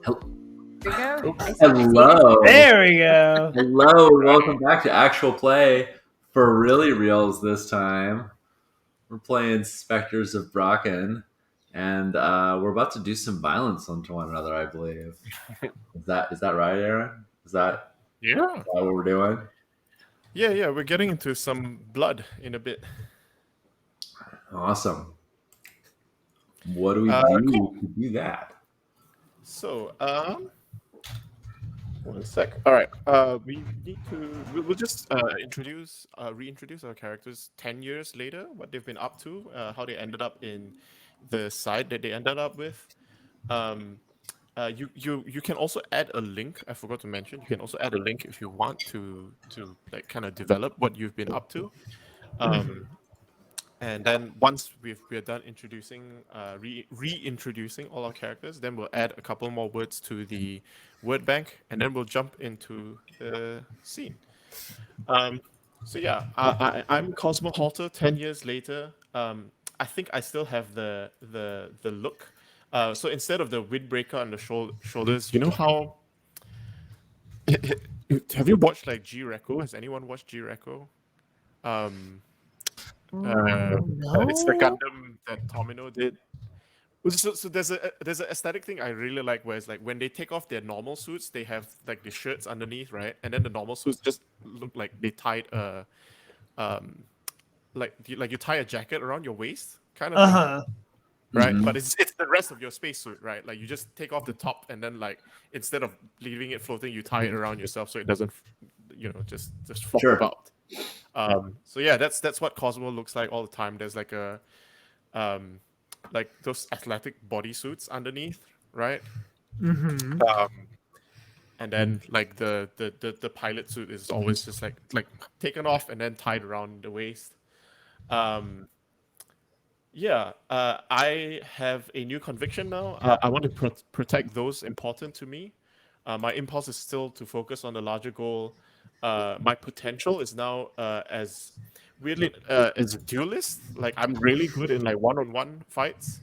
Hel- There we go. Oops. I see you. Hello. There we go. Hello. Welcome back to Actual Play for Really Reals this time. We're playing Spectres of Brocken, and we're about to do some violence onto one another, I believe. Is that right, Aaron? Is that Yeah. what we're doing? Yeah. We're getting into some blood in a bit. Awesome. What do we Cool. do to do that? So, 1 sec. All right. We need to. We'll just reintroduce our characters 10 years later, what they've been up to, how they ended up in the side that they ended up with. You can also add a link. I forgot to mention. You can also add a link if you want to like kind of develop what you've been up to. And then once we're done introducing, reintroducing all our characters, then we'll add a couple more words to the word bank, and then we'll jump into the scene. So yeah, I'm Cosmo Halter. 10 years later, I think I still have the look. So instead of the windbreaker on the shoulders, you know how? Have you watched like G-Reco? Has anyone watched G-Reco? It's the Gundam that Tomino did. So there's an aesthetic thing I really like, where it's like when they take off their normal suits, they have like the shirts underneath, right? And then the normal suits just look like they tied a like you tie a jacket around your waist, kind of thing, right? Mhm. But it's the rest of your spacesuit, right? Like you just take off the top, and then like instead of leaving it floating, you tie it around yourself so it doesn't, just flop Sure. about. So yeah, that's what Cosmo looks like all the time. There's like a like those athletic bodysuits underneath, right? Mm-hmm. And then like the pilot suit is always just like taken off and then tied around the waist. I have a new conviction now. I want to protect those important to me. My impulse is still to focus on the larger goal. My potential is now as weirdly as a duelist. Like I'm really good in like one-on-one fights,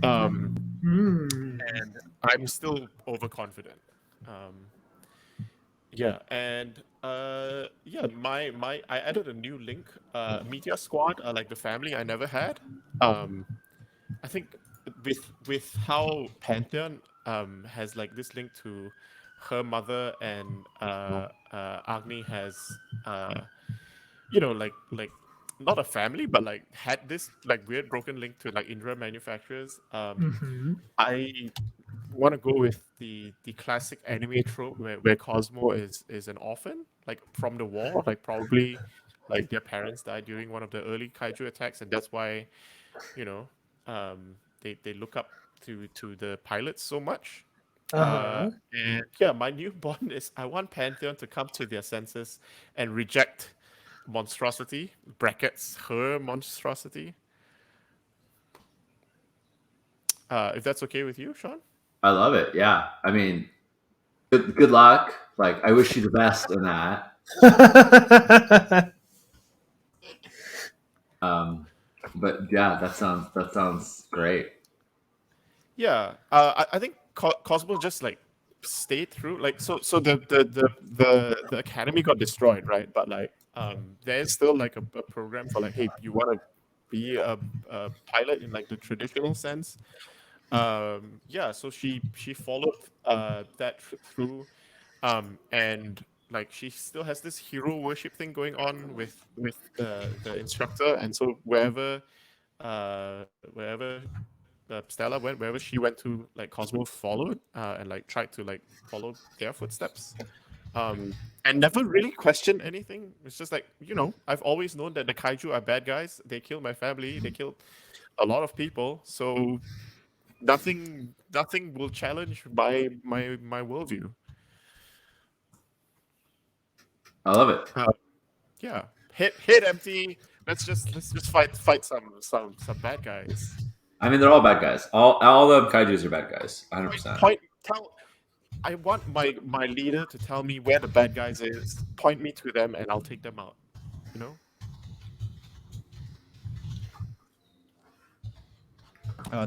and I'm still overconfident. My I added a new link. Meteor Squad are like the family I never had. I think with how Pantheon has like this link to her mother, and Agni has like not a family, but like had this like weird broken link to like Indra manufacturers. I want to go with the classic anime trope where Cosmo is an orphan, like from the war, like probably like their parents died during one of the early kaiju attacks, and that's why you know they look up to the pilots so much. And yeah, my new bond is I want Pantheon to come to their senses and reject monstrosity brackets her monstrosity. If that's okay with you, Sean. I love it. Yeah. I mean, good luck. Like, I wish you the best in that. But yeah, that sounds great. Yeah, I think Cosmo just like stayed through. Like so the academy got destroyed, right? But like there's still like a program for like, hey, you want to be a pilot in like the traditional sense. So she followed that through, and like she still has this hero worship thing going on with the instructor, and so wherever Stella went, wherever she went to, like Cosmo followed and like tried to like follow their footsteps. And never really questioned anything. It's just like, I've always known that the kaiju are bad guys. They killed my family. They killed a lot of people. So nothing will challenge my worldview. I love it. Yeah, hit empty. Let's just fight some bad guys. I mean, they're all bad guys. All the kaijus are bad guys. 100%. I want my leader to tell me where the bad guys is. Point me to them, and I'll take them out.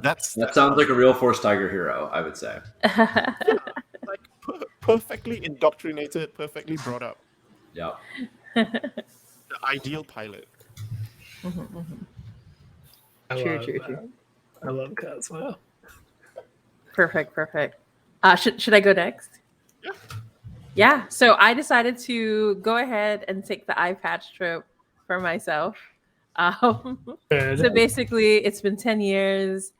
That sounds like a real Force Tiger hero, I would say. like perfectly indoctrinated, perfectly brought up. Yeah. The ideal pilot. True. I love Cosmo. Perfect. Should I go next? Yeah. Yeah. So I decided to go ahead and take the eye patch trope for myself. Good. So basically, it's been 10 years.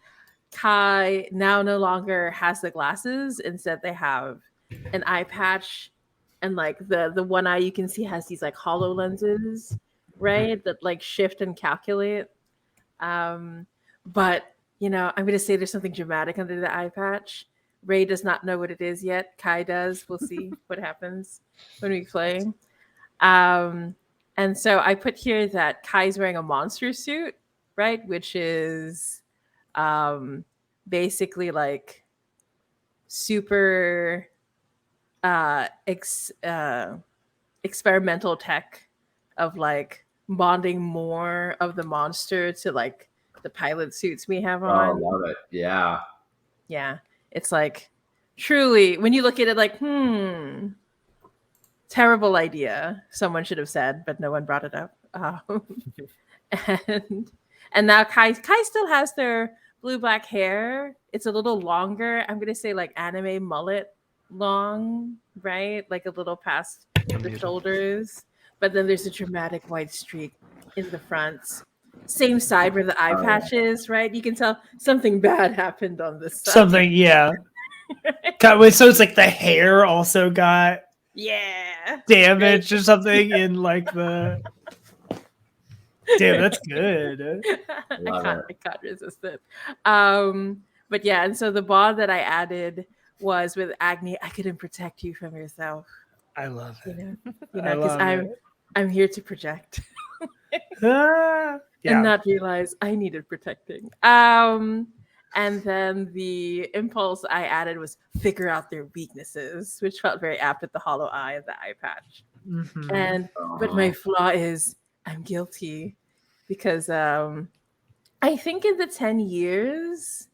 Kai now no longer has the glasses. Instead, they have an eye patch, and like the one eye you can see has these like hollow lenses, right? That like shift and calculate. But I'm going to say there's something dramatic under the eye patch. Ray does not know what it is yet. Kai does. We'll see what happens when we play. And so I put here that Kai's wearing a monster suit, right? Which is basically like super experimental tech of like bonding more of the monster to like the pilot suits we have Oh, on. love it. Yeah. Yeah. It's like truly when you look at it like, terrible idea. Someone should have said, but no one brought it up. And now Kai still has their blue-black hair. It's a little longer. I'm gonna say like anime mullet long, right? Like a little past the shoulders. But then there's a dramatic white streak in the front. Same side where the eye patch is, right? You can tell something bad happened on this side. Something, yeah. God, so it's like the hair also got damage or something in like the. Damn, that's good. I can't resist it. But yeah, and so the bond that I added was with Agni. I couldn't protect you from yourself. I love it. Because I'm here to project Yeah. and not realize I needed protecting. And then the impulse I added was figure out their weaknesses, which felt very apt at the hollow eye of the eye patch. But my flaw is I'm guilty because I think in the 10 years,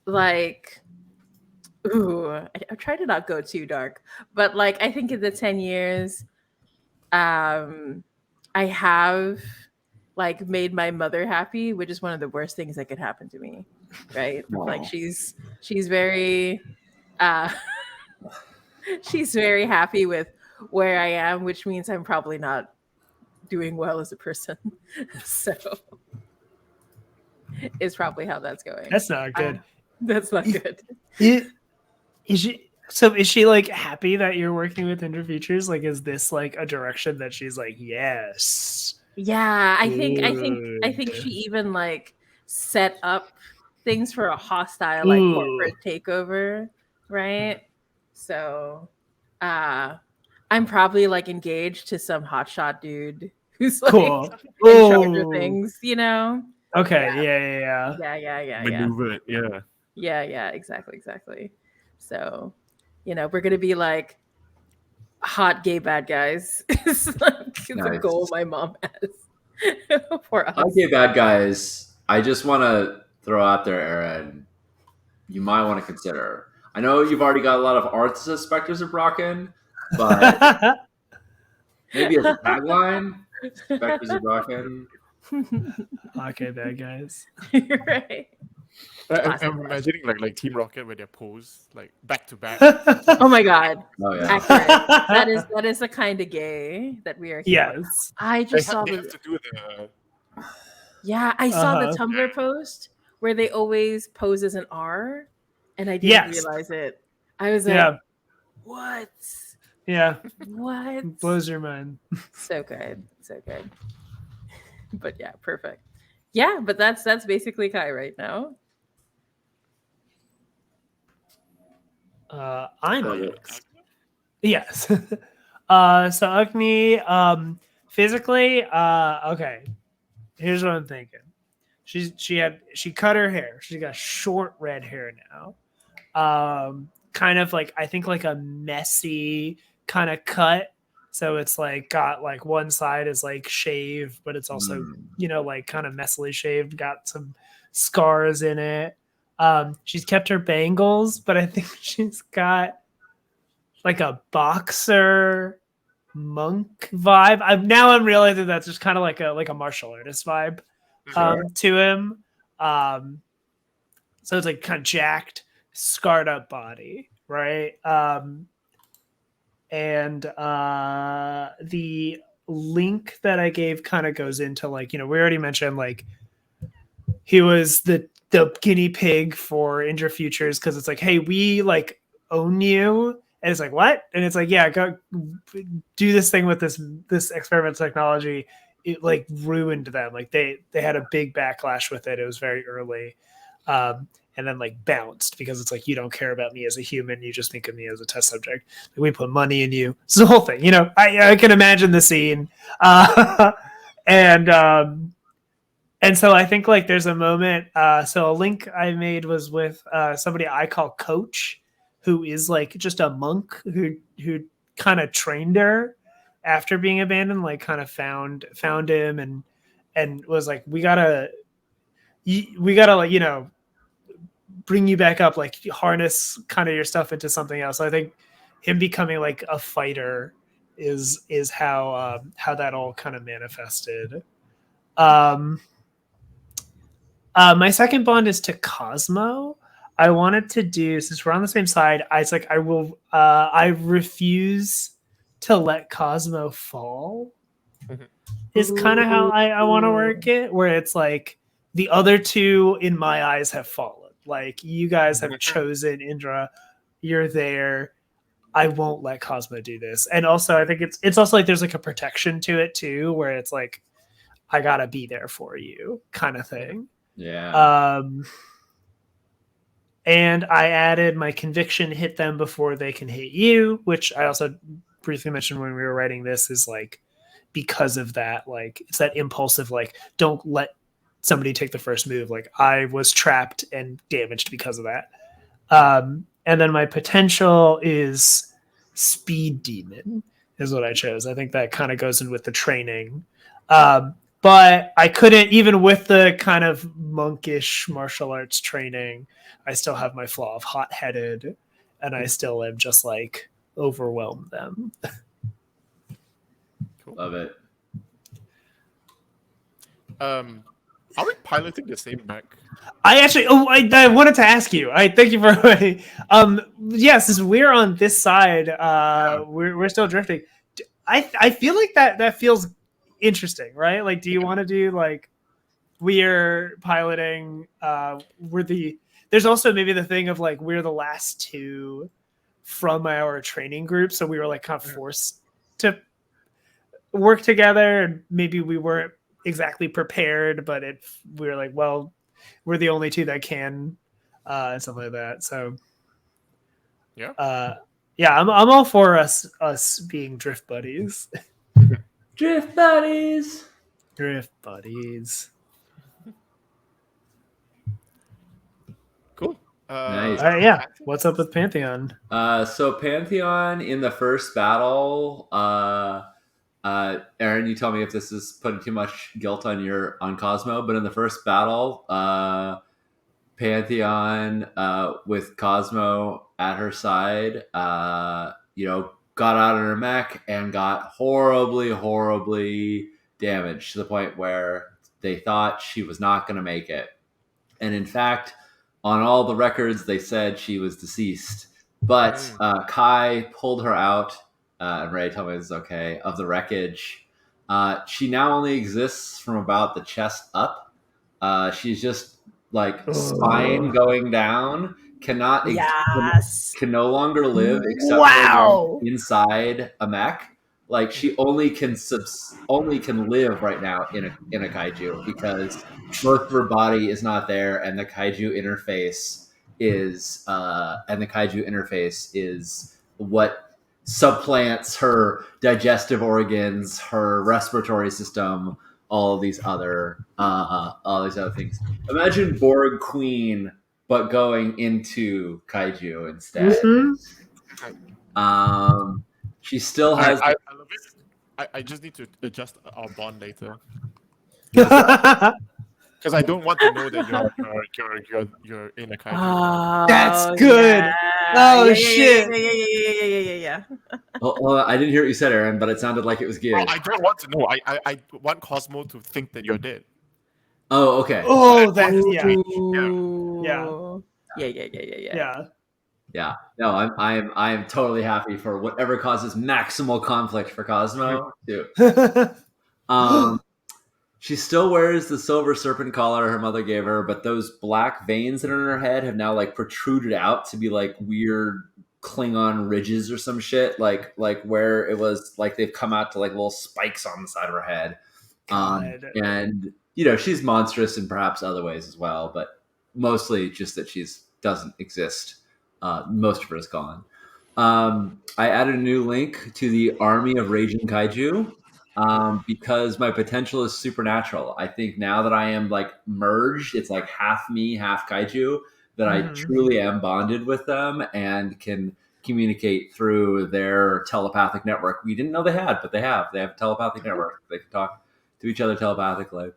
like, I try to not go too dark, but like I think in the 10 years, I have like made my mother happy, which is one of the worst things that could happen to me, right? Like she's very she's very happy with where I am, which means I'm probably not doing well as a person. So is probably how that's going. That's not good. That's not good. Is she like happy that you're working with Interfeatures? Like, is this like a direction that she's like, yes? Yeah, I think she even like set up things for a hostile like corporate takeover, right? So I'm probably like engaged to some hotshot dude who's like in charge of things, Okay, yeah. Maneuver it, yeah. Yeah, exactly. So, we're gonna be like hot gay bad guys. It's like the goal my mom has for us. Hot gay bad guys, I just want to throw out there, Aaron, you might want to consider. I know you've already got a lot of arts as Spectres of Brocken, but maybe as a tagline, Spectres of Brocken. Okay, bad guys. Right. I'm imagining like Team Rocket where they're posed like back to back. Oh my god. Oh yeah. Accurate. That is the kind of gay that we are here. Yes. I just saw they have to do the I saw the Tumblr post where they always pose as an R, and I didn't realize it. I was like, what? Yeah. What? Blows your mind. So good. But yeah, perfect. Yeah, but that's basically Kai right now. I'm next. Yes. So Agni, physically, okay. Here's what I'm thinking. She cut her hair. She's got short red hair now. Kind of like I think like a messy kind of cut So it's like got like one side is like shaved, but it's also like kind of messily shaved, got some scars in it. She's kept her bangles, but I think she's got like a boxer monk vibe. I'm realizing that's just kind of like a martial artist vibe to him. So it's like kind of jacked, scarred up body, right? And the link that I gave kind of goes into like, we already mentioned like he was the guinea pig for Indra Futures because it's like, hey, we like own you. And it's like, what? And it's like, yeah, go do this thing with this experimental technology. It like ruined them. Like they had a big backlash with it. It was very early. And then like bounced because it's like, you don't care about me as a human. You just think of me as a test subject. Like, we put money in you. It's the whole thing. I can imagine the scene. And so I think like there's a moment. So a link I made was with somebody I call Coach, who is like just a monk who kind of trained her after being abandoned, like kind of found him and was like, we gotta like, bring you back up, like harness kind of your stuff into something else. So I think him becoming like a fighter is how that all kind of manifested. My second bond is to Cosmo. I wanted to do, since we're on the same side, I refuse to let Cosmo fall. Is kind of how I want to work it, where it's like the other two in my eyes have fallen. Like, you guys have chosen Indra, you're there. I won't let Cosmo do this. And also I think it's also like there's like a protection to it too, where it's like, I gotta be there for you kind of thing. Yeah. And I added my conviction, hit them before they can hit you, which I also briefly mentioned when we were writing this, is like, because of that, like it's that impulsive, like, don't let somebody take the first move. Like, I was trapped and damaged because of that. And then my potential is Speed Demon is what I chose. I think that kind of goes in with the training. But I couldn't, even with the kind of monkish martial arts training, I still have my flaw of hot-headed, and I still am just like overwhelm them. Cool. Love it. Are we piloting the same mech? I wanted to ask you. I thank you for yes, since we're on this side, we're still drifting. I feel like that feels interesting, right? Like, do you want to do like, we're piloting there's also maybe the thing of like, we're the last two from our training group, so we were like kind of forced to work together, and maybe we weren't exactly prepared, but we were like, well, we're the only two that can, and stuff like that. So I'm all for us being drift buddies. Drift buddies. Drift buddies. Cool. Nice. All right, yeah. What's up with Pantheon? So Pantheon in the first battle, Aaron, you tell me if this is putting too much guilt on Cosmo, but in the first battle, Pantheon, with Cosmo at her side, got out of her mech and got horribly damaged to the point where they thought she was not going to make it. And in fact, on all the records, they said she was deceased. But Kai pulled her out, and Ray told me this is okay, of the wreckage. She now only exists from about the chest up. She's just like spine going down. Can no longer live except for inside a mech. Like, she only can live right now in a kaiju, because most of her body is not there, and the kaiju interface is what supplants her digestive organs, her respiratory system, all these other things. Imagine Borg Queen, but going into kaiju instead. She still has. I love it. I just need to adjust our bond later because I don't want to know that you're in a kaiju. That's Oh, good. yeah. Oh, Yeah, shit. yeah. Well, I didn't hear what you said, Aaron, but it sounded like it was good. Well, I don't want to know. I want Cosmo to think that you're dead. Oh, okay. Oh, that's yeah. Ooh. Yeah. Yeah. Yeah. No, I am totally happy for whatever causes maximal conflict for Cosmo too. She still wears the silver serpent collar her mother gave her, but those black veins that are in her head have now like protruded out to be like weird Klingon ridges or some shit. Like where it was like they've come out to like little spikes on the side of her head. God. And she's monstrous in perhaps other ways as well, but mostly just that she's doesn't exist. Most of her is gone. I added a new link to the Army of Raging Kaiju because my potential is supernatural. I think now that I am like merged, it's like half me, half kaiju, that I truly am bonded with them and can communicate through their telepathic network. We didn't know they had, but they have. They have a telepathic network. They can talk to each other telepathically.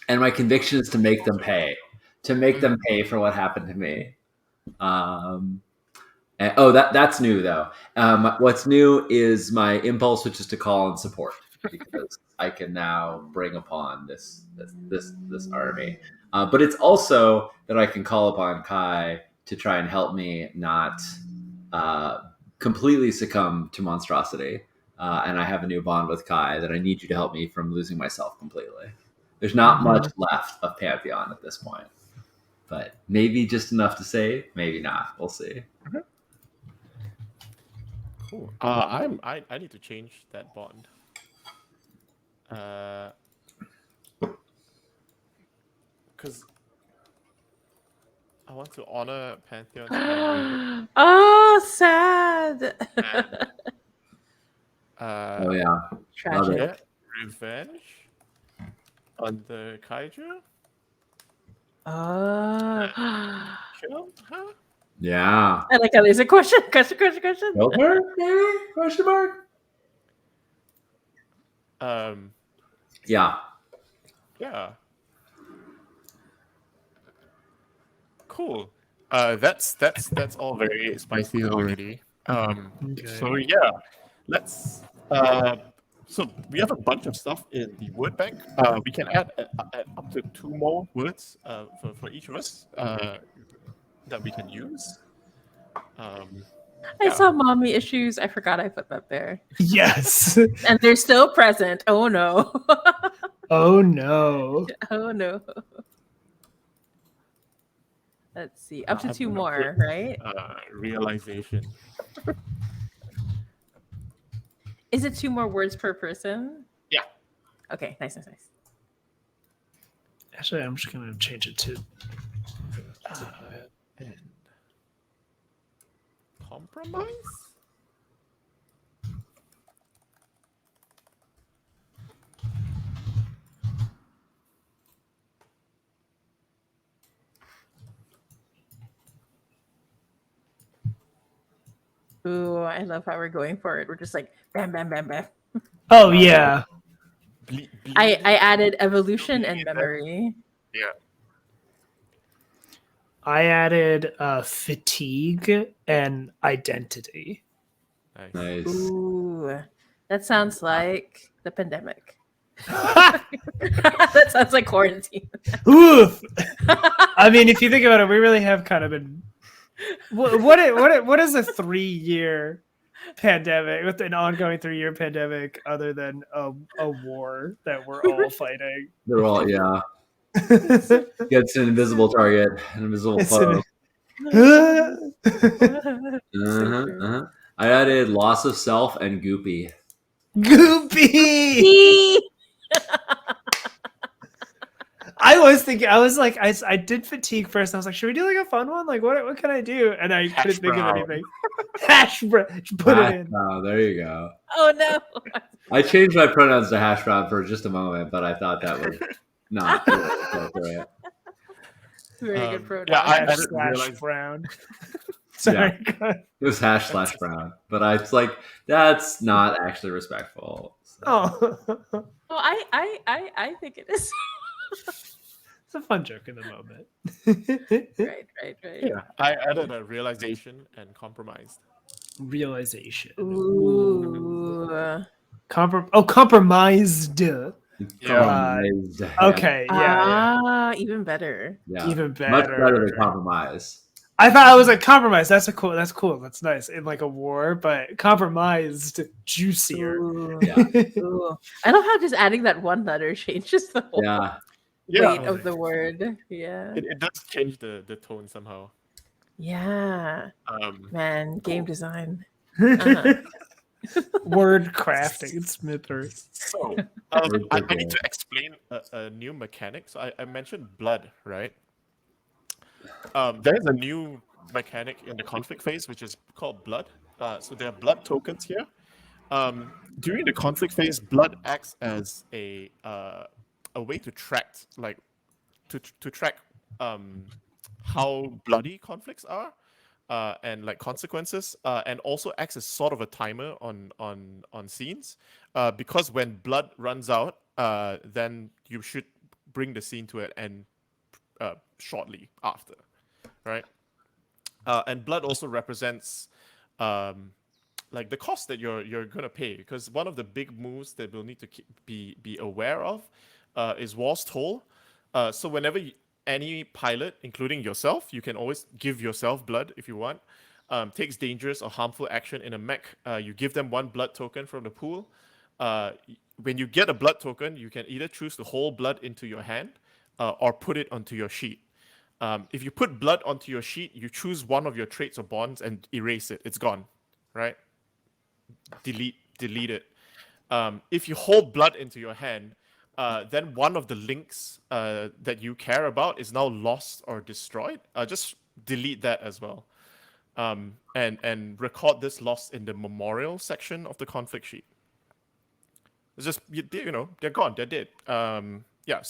And my conviction is to make them pay, for what happened to me. That's new though. What's new is my impulse, which is to call and support, because I can now bring upon this army. But it's also that I can call upon Kai to try and help me not completely succumb to monstrosity. And I have a new bond with Kai that I need you to help me from losing myself completely. There's not much left of Pantheon at this point, but maybe just enough to save, maybe not. We'll see. Cool. I need to change that bond. Because I want to honor Pantheon's memory. Oh, sad. Oh yeah, Tragic. Yeah, revenge on the kaiju. Kill her? yeah. I like how there's a question. Over? Maybe? Question mark? Yeah. Yeah. Cool. That's all very spicy already. So yeah, let's. So we have a bunch of stuff in the word bank. We can add up to 2 more words for each of us that we can use. I saw mommy issues. I forgot I put that there. Yes. And they're still present. Oh no. Oh no. Oh no. Let's see. Up to 2 more, right? Realization. Is it 2 more words per person? Yeah. Okay, nice. Actually, I'm just gonna change it to And compromise? Ooh, I love how we're going for it. We're just like bam, bam, bam, bam. Oh yeah. I added evolution and memory. Yeah. I added fatigue and identity. Nice. Ooh, that sounds like the pandemic. That sounds like quarantine. Oof. I mean, if you think about it, we really have kind of been. What is a 3-year pandemic with an ongoing 3-year pandemic other than a war that we're all fighting? They're all Gets an invisible target, an invisible foe. I added loss of self and goopy. Goopy. I was thinking, I did fatigue first. And I was like, should we do like a fun one? Like, what can I do? And I couldn't think of anything. Hash brown. Put it in. Oh, there you go. Oh no. I changed my pronouns to hash brown for just a moment, but I thought that was not really appropriate. Very good pronoun. Yeah, I Hash didn't slash realize brown. Sorry. It was /brown, but I was like, that's not actually respectful. So. Oh, Oh, I think it is. it's a fun joke in the moment. Right. Yeah, I added a realization and compromised. Realization. Ooh. Compromised. Compromised. Yeah. Okay, yeah. Even better. Yeah. Even Much better than better. compromise. I thought I was like compromised. That's cool. That's nice in like a war, but compromised, juicier. Ooh. Yeah. Ooh. I love how just adding that one letter changes the whole Yeah. weight Yeah. of the word. Yeah. It does change the tone somehow. Yeah. Man, game Cool. design. Uh-huh. Word crafting, Smither. So Words I are need good. to explain a new mechanic. So I mentioned blood, right? There's a new mechanic in the conflict phase, which is called blood. So there are blood tokens here. During the conflict phase, blood acts as a way to track, like to track how bloody conflicts are, and like consequences, and also acts as sort of a timer on scenes. Because when blood runs out, then you should bring the scene to an end shortly after, right? And blood also represents like the cost that you're gonna pay, because one of the big moves that we'll need to be aware of is War's Toll. So whenever any pilot, including yourself, you can always give yourself blood if you want. Takes dangerous or harmful action in a mech, you give them one blood token from the pool. When you get a blood token, you can either choose to hold blood into your hand or put it onto your sheet. If you put blood onto your sheet, you choose one of your traits or bonds and erase it. It's gone, right? Delete it. If you hold blood into your hand, then one of the links that you care about is now lost or destroyed. Just delete that as well, and record this loss in the memorial section of the conflict sheet. It's just you know, they're gone, they're dead. Yeah.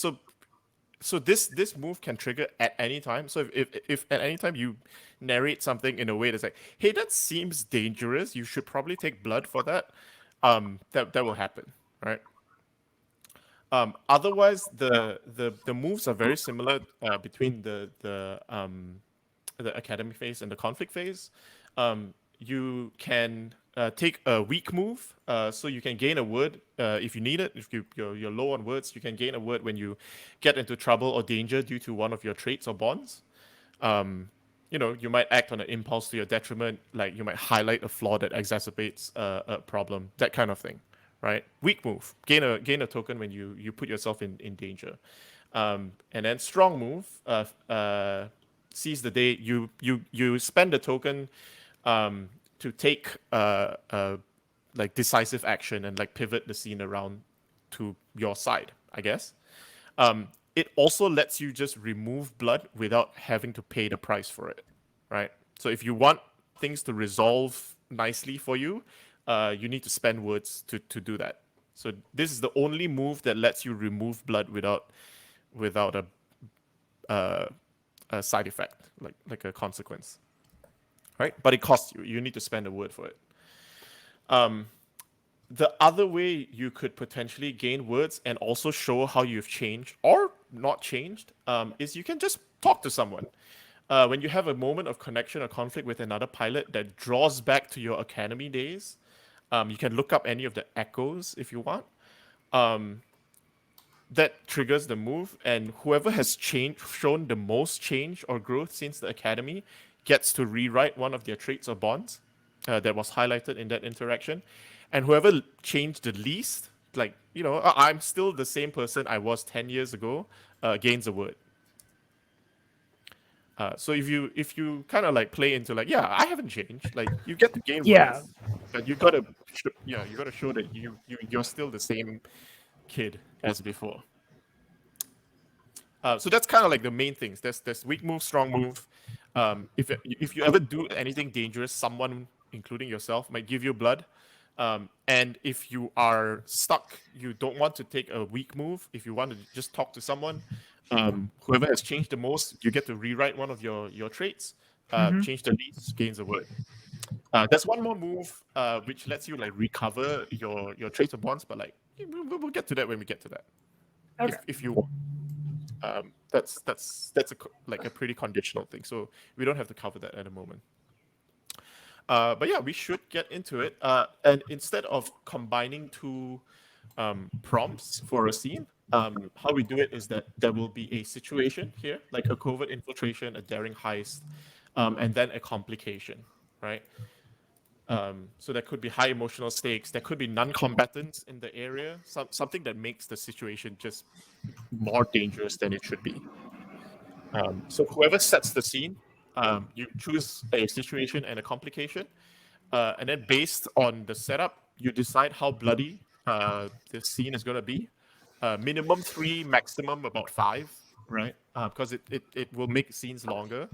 So this move can trigger at any time. So if at any time you narrate something in a way that's like, hey, that seems dangerous, you should probably take blood for that. That will happen, right? Otherwise, the moves are very similar between the academy phase and the conflict phase. You can take a weak move, so you can gain a word if you need it. If you're low on words, you can gain a word when you get into trouble or danger due to one of your traits or bonds. You know, you might act on an impulse to your detriment, like you might highlight a flaw that exacerbates a problem, that kind of thing, right? Weak move, gain a token when you put yourself in danger. And then strong move, seize the day. You spend the token to take like decisive action and like pivot the scene around to your side, I guess. It also lets you just remove blood without having to pay the price for it, right? So if you want things to resolve nicely for you, you need to spend words to do that. So this is the only move that lets you remove blood without a side effect, like a consequence, right? But it costs you. You need to spend a word for it. The other way you could potentially gain words and also show how you've changed or not changed is you can just talk to someone. When you have a moment of connection or conflict with another pilot that draws back to your academy days, you can look up any of the echoes if you want. That triggers the move, and whoever has shown the most change or growth since the academy gets to rewrite one of their traits or bonds that was highlighted in that interaction. And whoever changed the least, like, you know, I'm still the same person I was 10 years ago, gains a word. So if you kind of like play into like, yeah, I haven't changed, like you get to gain Yeah. words, but you gotta you gotta show that you're still the same kid as before. So that's kind of like the main things. There's weak move, strong move. If you ever do anything dangerous, someone, including yourself, might give you blood. And if you are stuck, you don't want to take a weak move. If you want to just talk to someone, whoever has changed the most, you get to rewrite one of your traits. Change the lease, gains a word. There's one more move which lets you like recover your traits or bonds, but like we'll get to that when we get to that. Okay. If you want. That's like a pretty conditional thing, so we don't have to cover that at the moment. But yeah, we should get into it. And instead of combining two prompts for a scene, how we do it is that there will be a situation here, like a covert infiltration, a daring heist, and then a complication, right? So there could be high emotional stakes. There could be non-combatants in the area. Something that makes the situation just more dangerous than it should be. So whoever sets the scene, you choose a situation and a complication, and then based on the setup, you decide how bloody the scene is going to be. Minimum 3, maximum about 5, right? Because it will make scenes longer.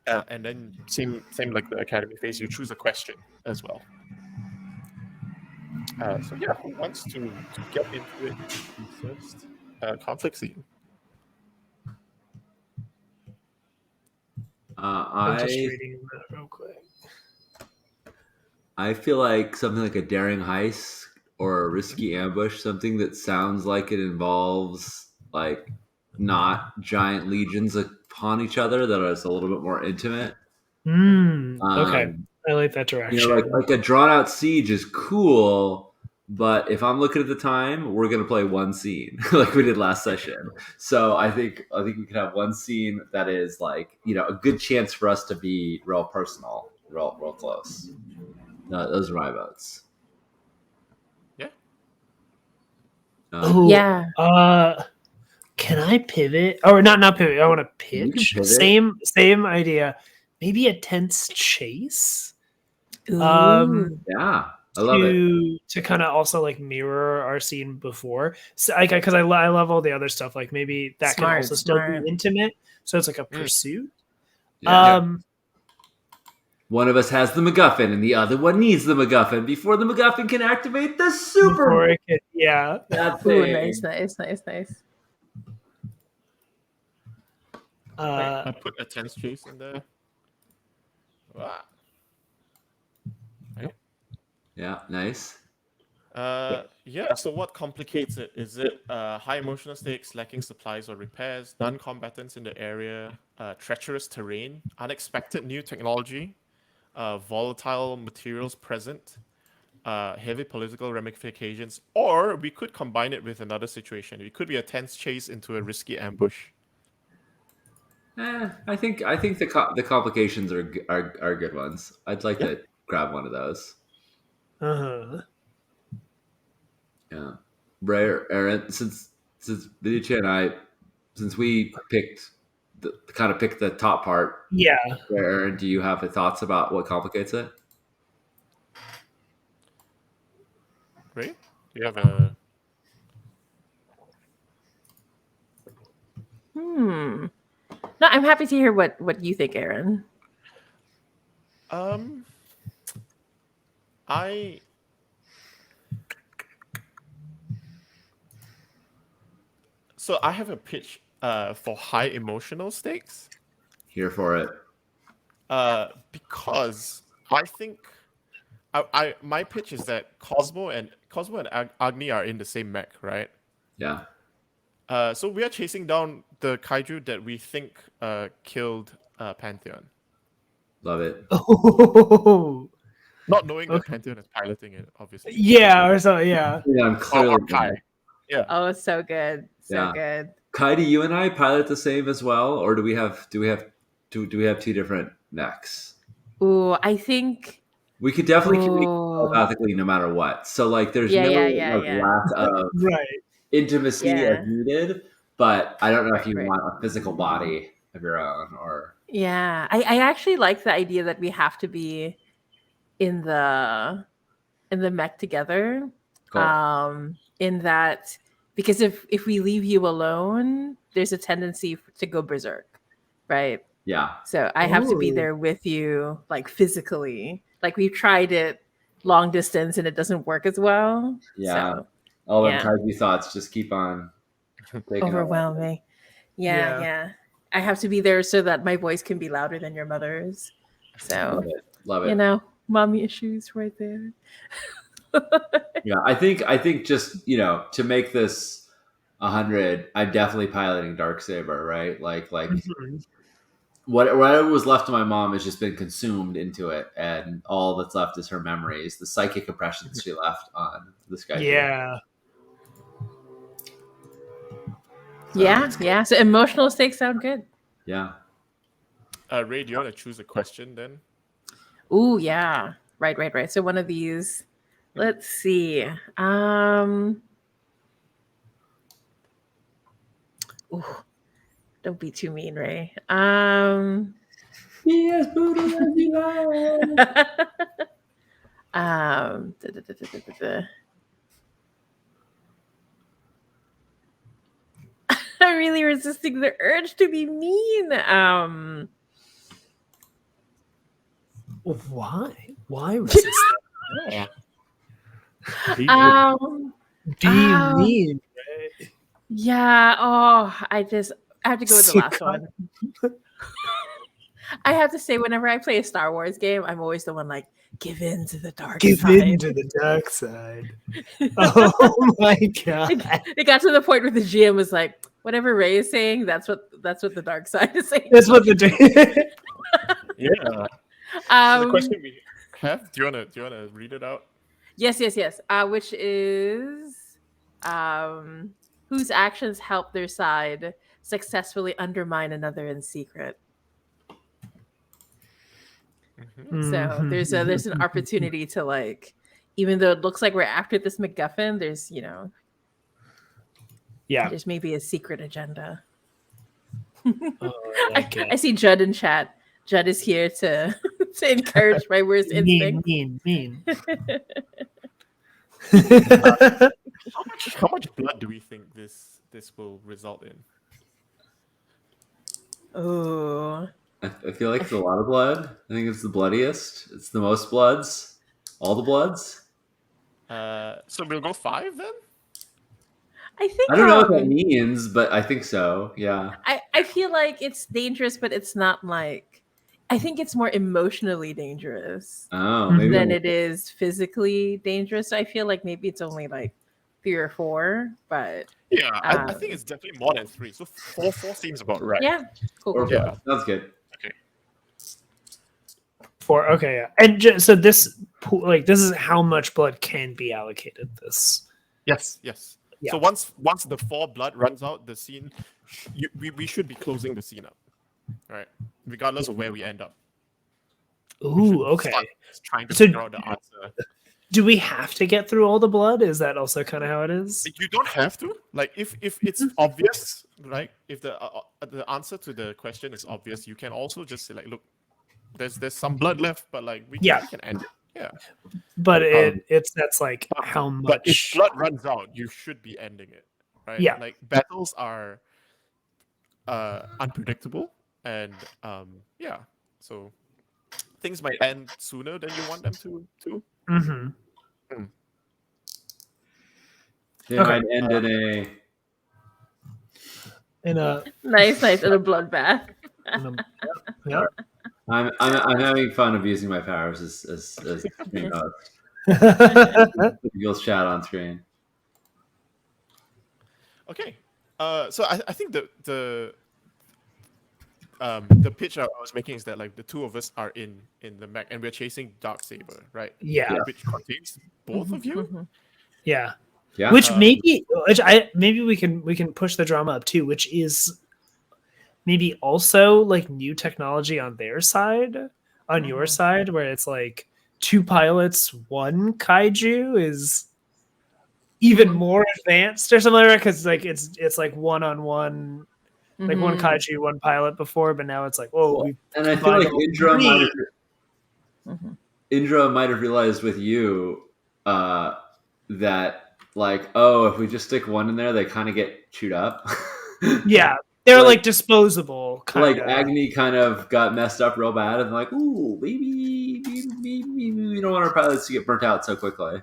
And then same like the academy phase, you choose a question as well. So yeah, who wants to get into it first? Conflict scene. I'm just I reading that real quick. I feel like something like a daring heist or a risky ambush, something that sounds like it involves like not giant legions upon each other, that is a little bit more intimate. Okay. I like that direction. Like a drawn out siege is cool, but if I'm looking at the time, we're gonna play one scene like we did last session. So I think we could have one scene that is like, a good chance for us to be real personal, real close. Those are my votes. Yeah. Yeah. Can I pivot? Or not pivot. I want to pitch. pivot. Same idea. Maybe a tense chase. Ooh. Yeah, I love it. To kind of also like mirror our scene before, so because I love all the other stuff. Like maybe that can also still be intimate. So it's like a pursuit. Yeah. One of us has the MacGuffin, and the other one needs the MacGuffin before the MacGuffin can activate the super. Yeah. Ooh, nice. I put a tense chase in there. Wow. Right. Yeah, nice. Yeah, so what complicates it? Is it high emotional stakes, lacking supplies or repairs, non-combatants in the area, treacherous terrain, unexpected new technology, volatile materials present, heavy political ramifications, or we could combine it with another situation. It could be a tense chase into a risky ambush. I think the complications are good ones. I'd like to grab one of those. Yeah, Ray or Aaron, since Vidicha and I, since we picked the top part. Yeah. Aaron, do you have thoughts about what complicates it? Ray, do you have a? No, I'm happy to hear what you think, Aaron. So I have a pitch for high emotional stakes. Here for it. Because I think my pitch is that Cosmo and Agni are in the same mech, right? Yeah. So we are chasing down the kaiju that we think killed Pantheon. Love it. Oh. Not knowing that Pantheon is piloting it, obviously. Yeah, or so. Yeah. I'm clearly Kai. Yeah. Oh, it's so good. So good. Kai, do you and I pilot the same as well, or do we have two different mechs? Ooh, I think we could definitely communicate telepathically no matter what. So like, there's no lack of intimacy as needed. But I don't know if you want a physical body of your own or. Yeah, I actually like the idea that we have to be in the mech together. Cool. In that, because if we leave you alone, there's a tendency to go berserk, right? Yeah. So I have to be there with you, like physically. Like we've tried it long distance and it doesn't work as well. Yeah. So, all them kaiju thoughts just keep on overwhelming. Yeah. I have to be there so that my voice can be louder than your mother's. So, Love you it. know, mommy issues right there. Yeah, I think just to make this 100, I'm definitely piloting Darksaber, right? Like Mhm. whatever was left of my mom has just been consumed into it, and all that's left is her memories, the psychic impressions she left on the Skype. Yeah. Yeah. So emotional stakes sound good. Yeah. Ray, do you want to choose a question then? Ooh, yeah. Right. So one of these. Let's see. Ooh, don't be too mean, Ray. Be as brutal as you like. Da, da, da, da, da, da, da. I'm really resisting the urge to be mean. Why? Why resist Yeah. that? um, Be mean. yeah. Oh, I have to go with the last Succumb. one. I have to say, whenever I play a Star Wars game, I'm always the one like, give in to the dark Give side. in to the dark side. Oh my god. It got to the point where the GM was like, whatever Ray is saying, that's what the dark side is saying. That's what the Yeah. So the question we have, do you wanna read it out? Yes. Which is, whose actions help their side successfully undermine another in secret. So there's an opportunity to, like, even though it looks like we're after this MacGuffin, there's Yeah. there's maybe a secret agenda. Oh, I see Judd in chat. Judd is here to to encourage my worst instinct. Mean. How much blood do we think this will result in? Oh, I feel like it's a lot of blood. I think it's the bloodiest. It's the most bloods. All the bloods. So we'll go 5 then? I think I don't know what that means, but I think so. Yeah. I feel like it's dangerous, but it's not like, I think it's more emotionally dangerous Oh, maybe. than it is physically dangerous. I feel like maybe it's only like 3 or 4, but Yeah, I think it's definitely more than 3. So 4 seems about right. yeah, cool. Or Yeah. sounds good. 4. Okay, yeah. And so this is how much blood can be allocated. This. Yes. Yeah. So once the 4 blood runs out, the scene, we should be closing the scene up, right? Regardless of where we end up. Ooh, okay. Trying to So- figure out the answer. Do we have to get through all the blood? Is that also kind of how it is? You don't have to. Like if it's obvious, right? If the answer to the question is obvious, you can also just say like, look, there's some blood left, but like we can end it. Yeah. But that's like how much. But if blood runs out, you should be ending it, right? Yeah. Like battles are unpredictable, and so things might end sooner than you want them to. Mm-hmm. They Okay. might end In a Nice in a bloodbath. yeah. I'm having fun abusing my powers as screen host. You'll chat on screen. Okay. So I think the pitch I was making is that like the two of us are in the mech and we're chasing Darksaber, right? Yeah. Which contains both of you. Yeah. Yeah. Which maybe we can push the drama up too, which is maybe also like new technology on their side, on your side, where it's like 2 pilots, 1 kaiju is even more advanced or something like that, because like it's like 1-on-1, like 1 kaiju, 1 pilot before, but now it's like, and I feel like Indra might have realized with you that like, if we just stick 1 in there, they kind of get chewed up. Yeah, they're like disposable. Like Agni kind of got messed up real bad, and like, ooh, maybe we don't want our pilots to get burnt out so quickly.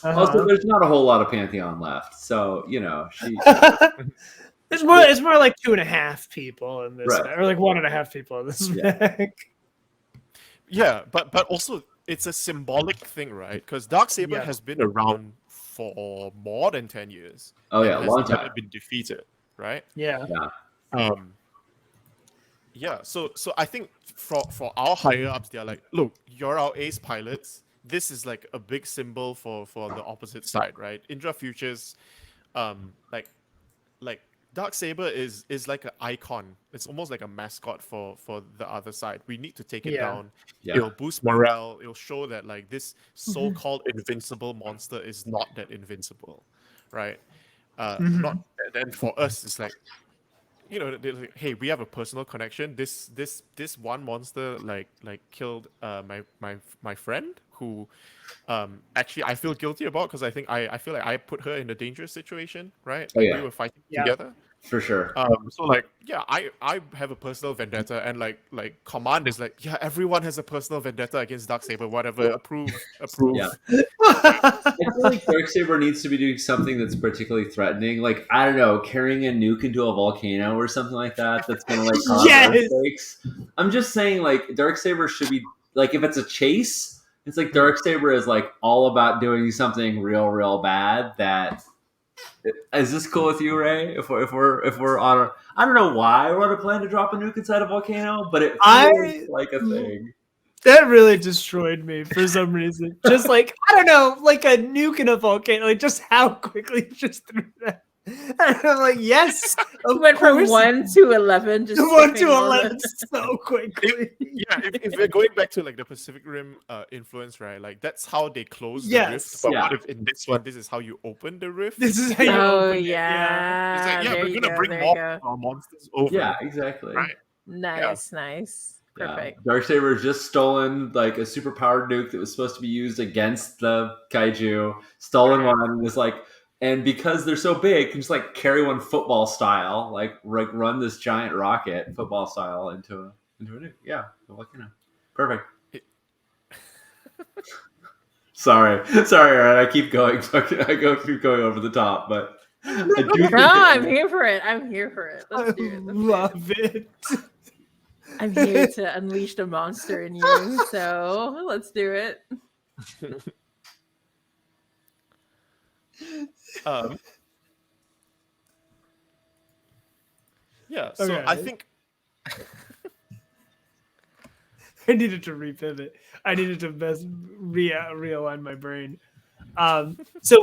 Also, there's not a whole lot of Pantheon left, so she. It's more like 2.5 people in this Right. mech, or like 1.5 people in this Yeah. mech. Yeah, but also it's a symbolic thing, right? Because Darksaber Yeah. has been around for more than 10 years. Oh, and yeah, has long never time. been defeated, right? Yeah. Um, yeah. So I think for our higher ups, they're like, look, you're our ace pilots. This is like a big symbol for the opposite side, right? Indra Futures, like Darksaber is like an icon. It's almost like a mascot for the other side. We need to take it Yeah. down. Yeah. It'll boost morale. It'll show that like this Mm-hmm. so-called invincible monster is not that invincible, right? Mhm. Not then for us, it's like, they're like, hey, we have a personal connection. This one monster like killed my friend who actually I feel guilty about, because I feel like I put her in a dangerous situation, right? Oh, Like yeah. we were fighting Yeah. together. For sure. So like, yeah, I have a personal vendetta, and like command is like, yeah, everyone has a personal vendetta against Darksaber, whatever. Approve. Yeah. I feel like Darksaber needs to be doing something that's particularly threatening. Like, I don't know, carrying a nuke into a volcano or something like that that's gonna like cause Yes! earthquakes. I'm just saying, like, Darksaber should be like, if it's a chase, it's like Darksaber is like all about doing something real bad. That is this cool with you, Ray? If we're on a, I don't know why we're on a plan to drop a nuke inside a volcano, but it feels like a thing. That really destroyed me for some reason. Just like, I don't know, like a nuke in a volcano, like just how quickly you just threw that. And I'm like, yes, We went from course. 1 to 11, just 1 skipping to all 11 the- so quickly. Yeah, if we're going back to like the Pacific Rim influence, right? Like that's how they close the Yes. rift. But Yeah. what if in this one, this is how you open the rift? This is how you Oh open it. Yeah. It's like, yeah, yeah, there we're you gonna go. bring There more you go. monsters over. Yeah, exactly. Right. Nice. Yeah. Perfect. Darksaber just stolen like a super powered nuke that was supposed to be used against the kaiju. Stolen one and was like, and because they're so big, can just like carry one football style, like run this giant rocket football style into a nuke. Yeah, a volcano. Perfect. Sorry, Aaron. I keep going. Keep going over the top, but I do think No, I'm here for it. I Let's do it. love it. I'm here to unleash the monster in you. So let's do it. Yeah, so Okay. I think I needed to repivot. I needed to best realign my brain. So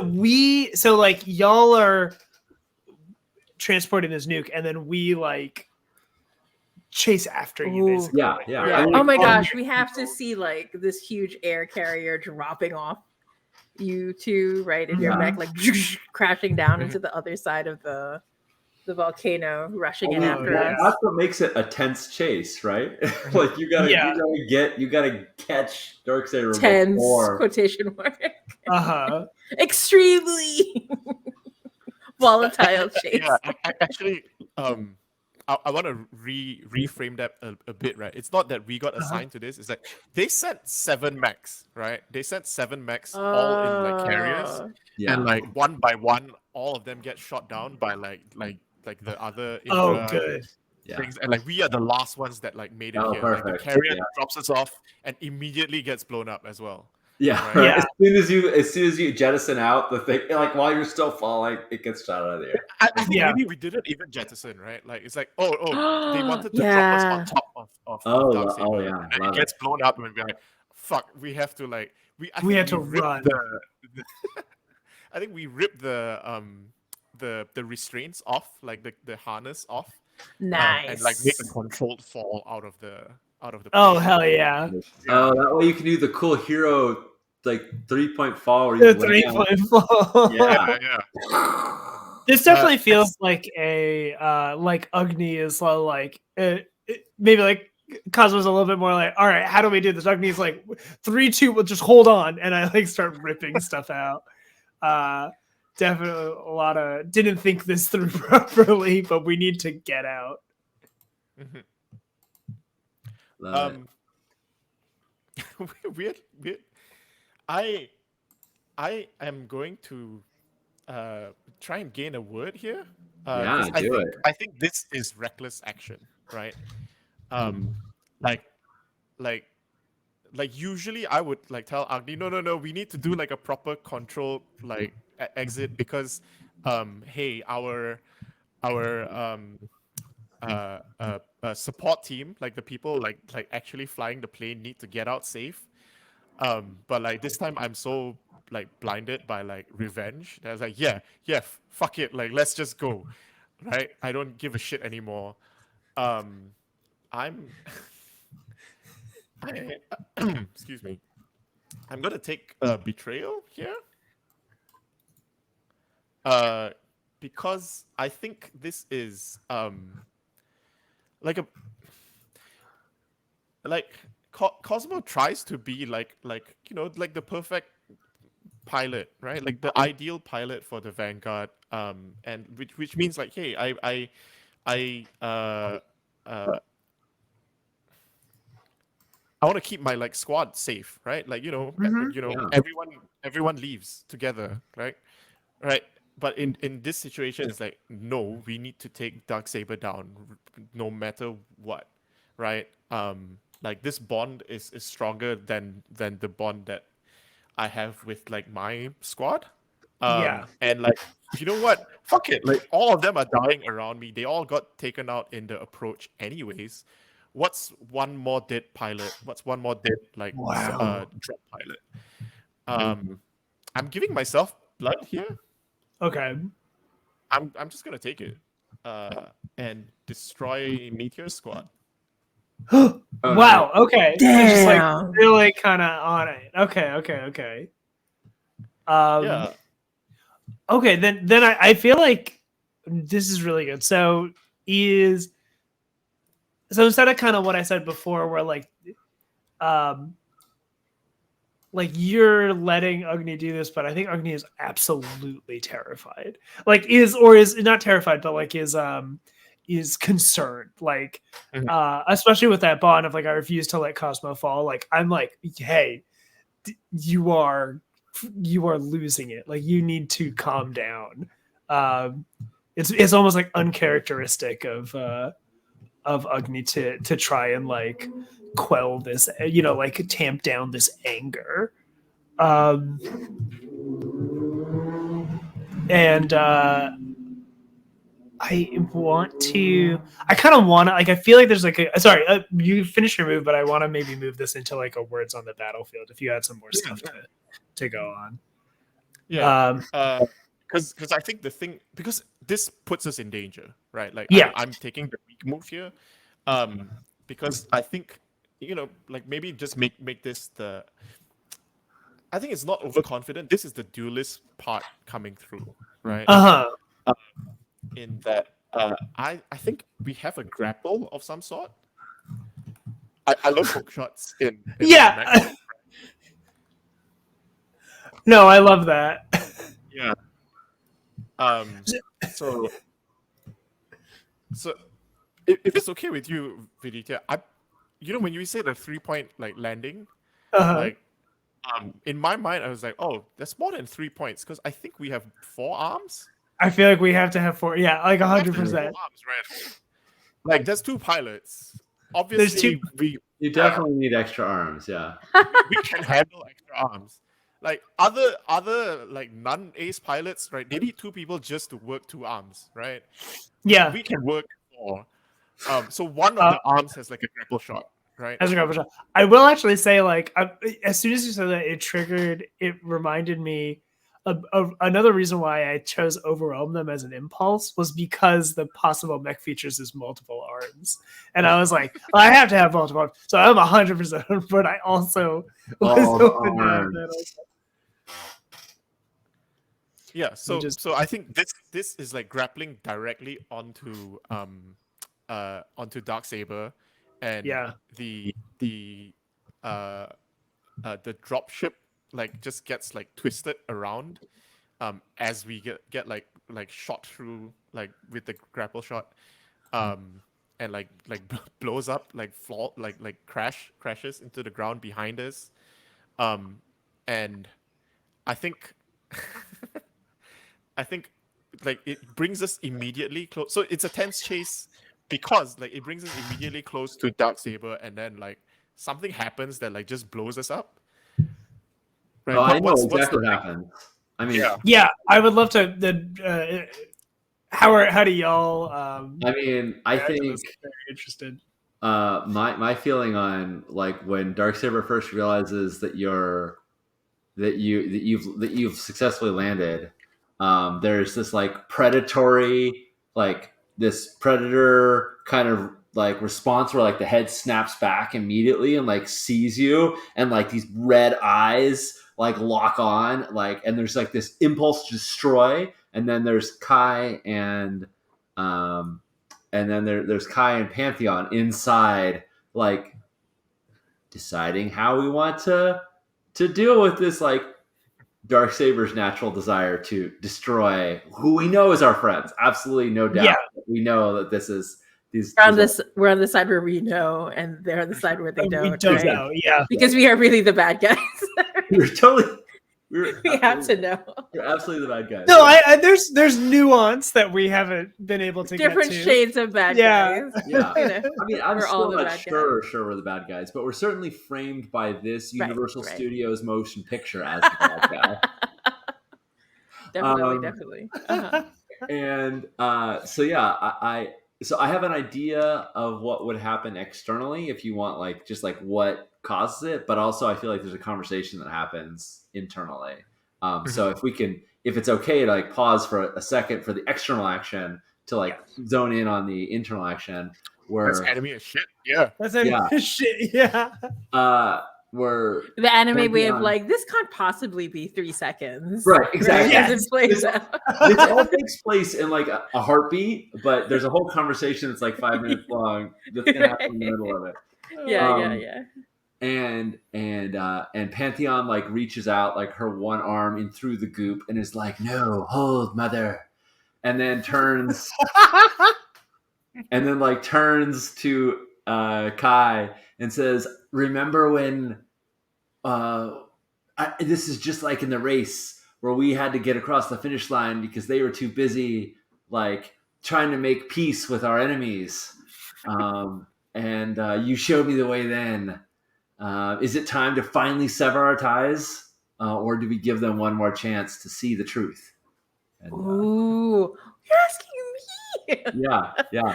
like y'all are transporting this nuke, and then we like chase after you, Ooh. basically. Yeah. Yeah. I mean, Oh my like, gosh, we have to see like this huge air carrier dropping off you two, right, in your Yeah. mech, like crashing down into the other side of the volcano, rushing in Oh, after yeah. us. That's what makes it a tense chase, right? Like you gotta catch Darksaber Tense before. quotation mark. Extremely volatile chase. yeah, actually, I want to reframe that a bit, right? It's not that we got assigned to this. It's like they sent 7 mechs, right? They sent 7 mechs all in like carriers, Yeah. and like one by one, all of them get shot down by like the other Oh, Indra good. Yeah. things, and like we are the last ones that like made it Oh, here. Like the perfect. carrier Yeah. drops us off and immediately gets blown up as well. Yeah, Right. right. Yeah. As soon as you jettison out the thing, like while you're still falling, it gets shot out of the air. I think Yeah. maybe we didn't even jettison, right? Like it's like, they wanted to drop us Yeah. on top of Darksaber. Oh, yeah, And love it gets blown up, and we're like, fuck, we have to like I We think had to ripped run. I think we ripped the restraints off, like the harness off. Nice. And like make a controlled fall out of the Oh, plane. hell yeah. Oh, that way you can do the cool hero like 3-point fall where you The land. 3-point fall. Yeah. Yeah. This definitely feels like a like Agni is like maybe like Cosmo's a little bit more like, all right, how do we do this? Agni's like 3, 2, we'll just hold on, and I like start ripping stuff out. Definitely a lot of didn't think this through properly, but we need to get out. Love it. weird. I am going to try and gain a word here. Yeah, Because do it. I think this is reckless action, right? Like like usually I would like tell Agni, no, we need to do like a proper control like exit because hey, our support team, like the people like actually flying the plane need to get out safe. But like this time I'm so like blinded by like revenge that I was like, fuck it, like let's just go. Right? I don't give a shit anymore. Um I'm I, excuse me. I'm gonna take betrayal here. Uh because I think this is like a like Cosmo tries to be like like the perfect pilot, right? Like the ideal pilot for the Vanguard. And which means like, hey, I uh I want to keep my like squad safe, right? Like Mhm. Yeah. everyone leaves together, right? Right. But in this situation, it's like no, we need to take Darksaber down, no matter what, right? Like this bond is stronger than the bond that I have with like my squad. Yeah. And like, you know what? Fuck it. Like all of them are dying around me. They all got taken out in the approach anyways. What's one more dead pilot? What's one more dead like Wow. drop pilot? I'm giving myself blood here. Okay. I'm just gonna take it. And destroy Meteor Squad. Oh, nice. Wow. Okay. So just like Damn. really kind of on it. Okay. Okay. Okay. Um. Yeah. Okay. Then I feel like this is really good. Is so instead of kind of what I said before, where um like you're letting Agni do this, but I think Agni is absolutely terrified. Like is not terrified, but like is concerned. Like Mhm. especially with that bond of like I refuse to let Cosmo fall. Like I'm like, hey, you are losing it. Like you need to calm down. Um it's almost like uncharacteristic of Agni to try and like quell this, like tamp down this anger. Um, and I kind of want to, like, I feel like there's like sorry, you finish your move, but I want to maybe move this into like a words on the battlefield if you had some more stuff to go on. Yeah. Um, Because I think the thing, because this puts us in danger, right? Like yeah, I'm taking the weak move here. Um, because I think like maybe just make this the. I think it's not overconfident. This is the duelist part coming through, right? uh-huh. In that, I think we have a grapple of some sort. I love hook shots in Yeah. Magma. No, I love that. Yeah. Um. So so if it's okay with you, Viditya, when you say the 3 point like landing, Uh-huh. like in my mind I was like, oh, that's more than 3 points because I think we have 4 arms. I feel like we have to have four. Yeah, like We have to have 100%. 4 arms, right? Like there's 2 pilots. There's two. Obviously, You definitely need extra arms. Yeah. we can handle extra arms. Like other like non-ace pilots, right? They need 2 people just to work 2 arms, right? Yeah. We can work 4. So one of Uh, the arms has like a grapple shot, right? As a grapple shot. I will actually say, like, as soon as you said that, it reminded me of another reason why I chose Overwhelm them as an impulse was because the possible mech features is multiple arms. And I was like, well, I have to have multiple arms. So I'm 100%, but I also was All the open to have arms. that also. Yeah, so just- so I think this is like grappling directly onto Darksaber, and Yeah. uh the dropship like just gets like twisted around as we get like shot through like with the grapple shot, and like blows up like floor like crashes into the ground behind us, and I think I think like it brings us immediately close. So it's a tense chase because like it brings us immediately close to Darksaber, and then like something happens that like just blows us up. Right? Oh, I know What's exactly the what happened. I mean, yeah? Yeah, I would love to. How do y'all? I mean, I react to think this? Very interested. my feeling on like when Darksaber first realizes that you've successfully landed, there's this like predatory, like this predator kind of like response where like the head snaps back immediately and like sees you, and like these red eyes like lock on, like, and there's like this impulse to destroy, and then there's Kai um and then there's Kai and Pantheon inside, like deciding how we want to deal with this like Darksaber's natural desire to destroy who we know is our friends. Absolutely no doubt. Yeah. We know that this is these. We're on the side where we know, and they're on the side where they We don't, don't right? know. Yeah. Because we are really the bad guys. We're totally. We're We have to know. We're absolutely the bad guys. No, there's nuance that we haven't been able to Different get to. shades of bad Yeah. guys. Yeah. You know? I mean, I'm We're still all the not bad sure we're the bad guys, but we're certainly framed by this Right, Universal right. Studios motion picture as the bad guy. Definitely. Uh-huh. And so yeah, I have an idea of what would happen externally if you want, like just like what causes it, but also I feel like there's a conversation that happens internally. So if it's okay to like pause for a second for the external action to like zone in on the internal action, where That's enemy as shit. Yeah. That's Yeah. shit. Yeah. where The anime way of Pantheon- like, this can't possibly be 3 seconds. Right, exactly. As Yes. it plays This- out. this all takes place in like a heartbeat, but there's a whole conversation that's like 5 minutes long that's gonna happen in the middle of it. Yeah. And Pantheon like reaches out like her one arm in through the goop and is like, "No, hold, mother," and then turns and then like turns to Kai and says, "Remember when this is just like in the race where we had to get across the finish line because they were too busy like trying to make peace with our enemies, and you showed me the way then. Is it time to finally sever our ties, or do we give them one more chance to see the truth?" And, Ooh, you're asking me. yeah.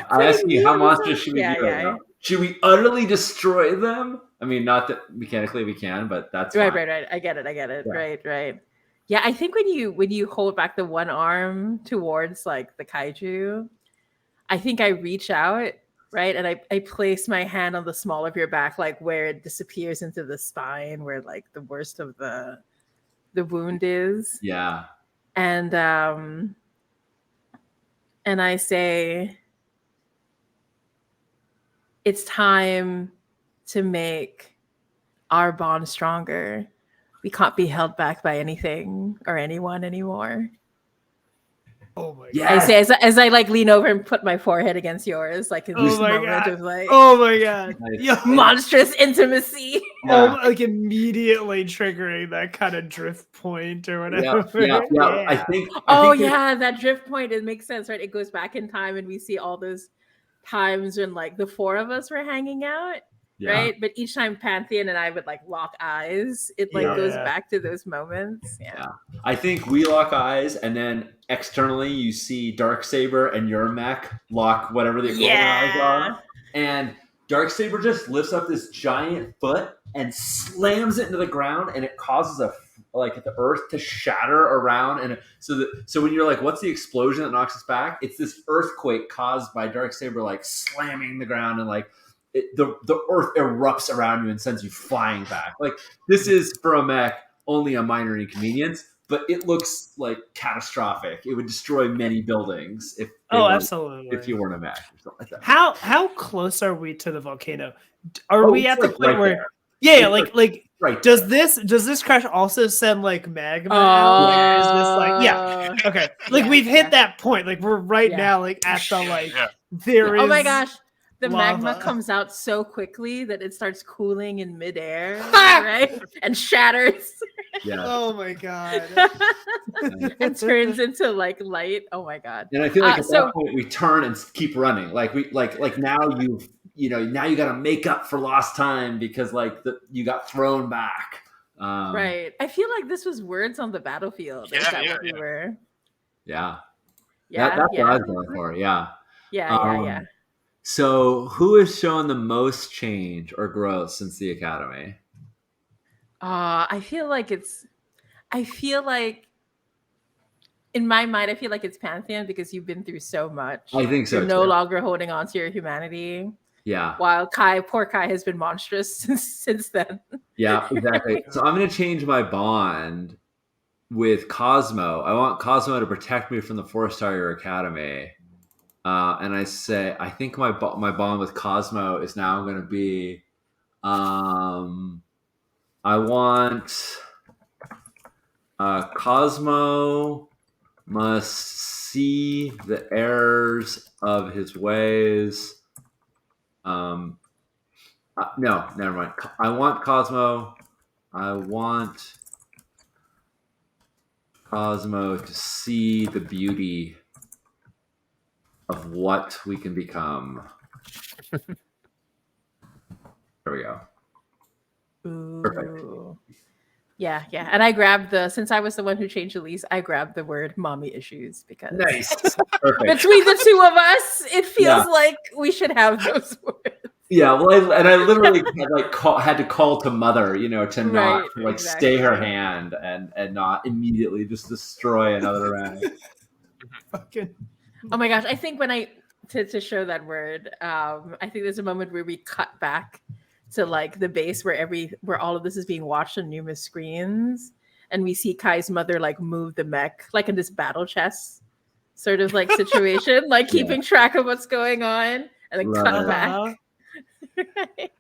I ask you, how monstrous should we Yeah, be right yeah. now? Should we utterly destroy them? I mean, not that mechanically we can, but that's Right. fine. I get it. Yeah. Right. Yeah, I think when you hold back the one arm towards like the kaiju, I think I reach out, right, and I place my hand on the small of your back, like where it disappears into the spine, where like the worst of the wound is, Yeah. and I say, it's time to make our bond stronger. We can't be held back by anything or anyone anymore. Oh my god. Yeah. I say as I like lean over and put my forehead against yours, like in Oh this my moment God. of like Oh my god. Nice. Yo, monstrous intimacy. Yeah. like immediately triggering that kind of drift point or whatever. Yeah. I think. Oh I think yeah, that drift point, it makes sense, right? It goes back in time and we see all those times when like the four of us were hanging out, Yeah. right? But each time Pantheon and I would like lock eyes, it like Yeah. goes back to those moments. Yeah. I think we lock eyes, and then externally you see Darksaber and your mech lock whatever the equivalent eyes are, and Darksaber just lifts up this giant foot and slams it into the ground, and it causes like the earth to shatter around, and so when you're like, what's the explosion that knocks us back? It's this earthquake caused by Darksaber like slamming the ground, and like the earth erupts around you and sends you flying back. Like, this is for a mech only a minor inconvenience, but it looks like catastrophic. It would destroy many buildings if Absolutely. if you weren't a mech or something like that. How close are we to the volcano? Are we it's at the like point right where there. yeah, It's like Right. does this crash also send like magma out? Or is this like yeah, okay. Like Yeah, we've hit yeah. that point. Like we're right Yeah. now like at the like Yeah. there is Oh my gosh. The magma lava. comes out so quickly that it starts cooling in midair, right? And shatters. Yeah. Oh my god. It turns into like light. Oh my god. And I feel like at So that point we turn and keep running. Like we like now now you got to make up for lost time because like you got thrown back. right. I feel like this was words on the battlefield. Is that what we were? Yeah. Yeah. That's what I Yeah. was going for. Yeah. Yeah. So who has shown the most change or growth since the academy? I feel like in my mind, I feel like it's Pantheon because you've been through so much. I think so You're no too. longer holding on to your humanity. Yeah. While poor Kai has been monstrous since then. Yeah, exactly. So I'm going to change my bond with Cosmo. I want Cosmo to protect me from the 4-star academy. And I say, I think my bond with Cosmo is now going to be, I want Cosmo must see the errors of his ways. No, never mind. I want Cosmo to see the beauty of what we can become. There we go. Ooh. Perfect. Yeah. And I grabbed since I was the one who changed the lease, I grabbed the word mommy issues because Nice. Perfect. between the two of us, it feels like we should have those words. Yeah, well, I literally had to call to mother, to not stay her hand and not immediately just destroy another round. Fucking. Oh my gosh! I think to show that word, I think there's a moment where we cut back to like the base where all of this is being watched on numerous screens, and we see Kai's mother like move the mech like in this battle chess sort of like situation, like keeping track of what's going on, and then cut back.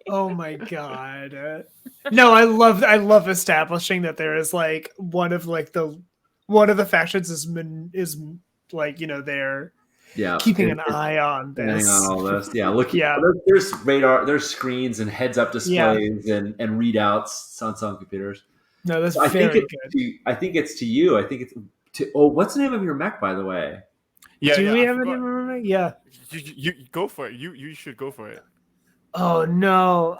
Oh my god! No, I love establishing that there is like one of the factions is like they're keeping an eye on this. On all this. Yeah, look. Yeah, there's radar, there's screens and heads-up displays and readouts on some computers. No, that's very good. I think it's to you. I think it's to. Oh, what's the name of your mech, by the way? Yeah, do we have a name of our mech? Yeah, you go for it. You should go for it. Oh no!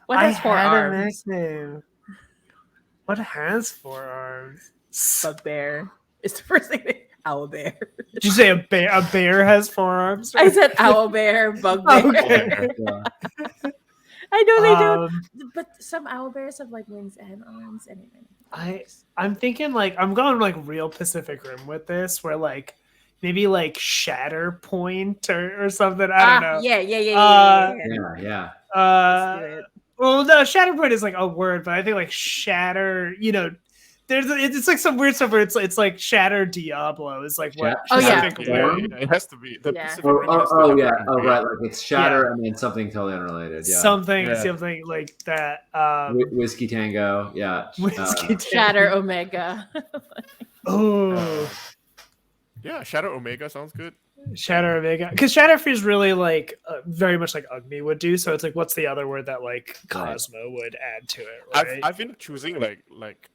What has 4 arms? What has 4 arms? Bugbear. It's the first thing. Owlbear. Did you say a bear? A bear has 4 arms? I said owlbear, bugbear. Okay. I know they don't, but some owlbears have like wings and arms. Anyway, I'm thinking like I'm going like real Pacific Rim with this, where like maybe like Shatter Point or something. I don't know. Yeah. Well, no, Shatter Point is like a word, but I think like Shatter. It's like some weird stuff where it's like Shatter Diablo is like what? It has to be. Right. Like it's Shatter and then something totally unrelated. Yeah, something like that. Whiskey Tango. Yeah, Shatter Omega. Oh. Yeah, Shatter Omega sounds good. Shatter Omega, because Shatter feels really like very much like Agni would do. So it's like, what's the other word that like Cosmo would add to it? Right? I've been choosing like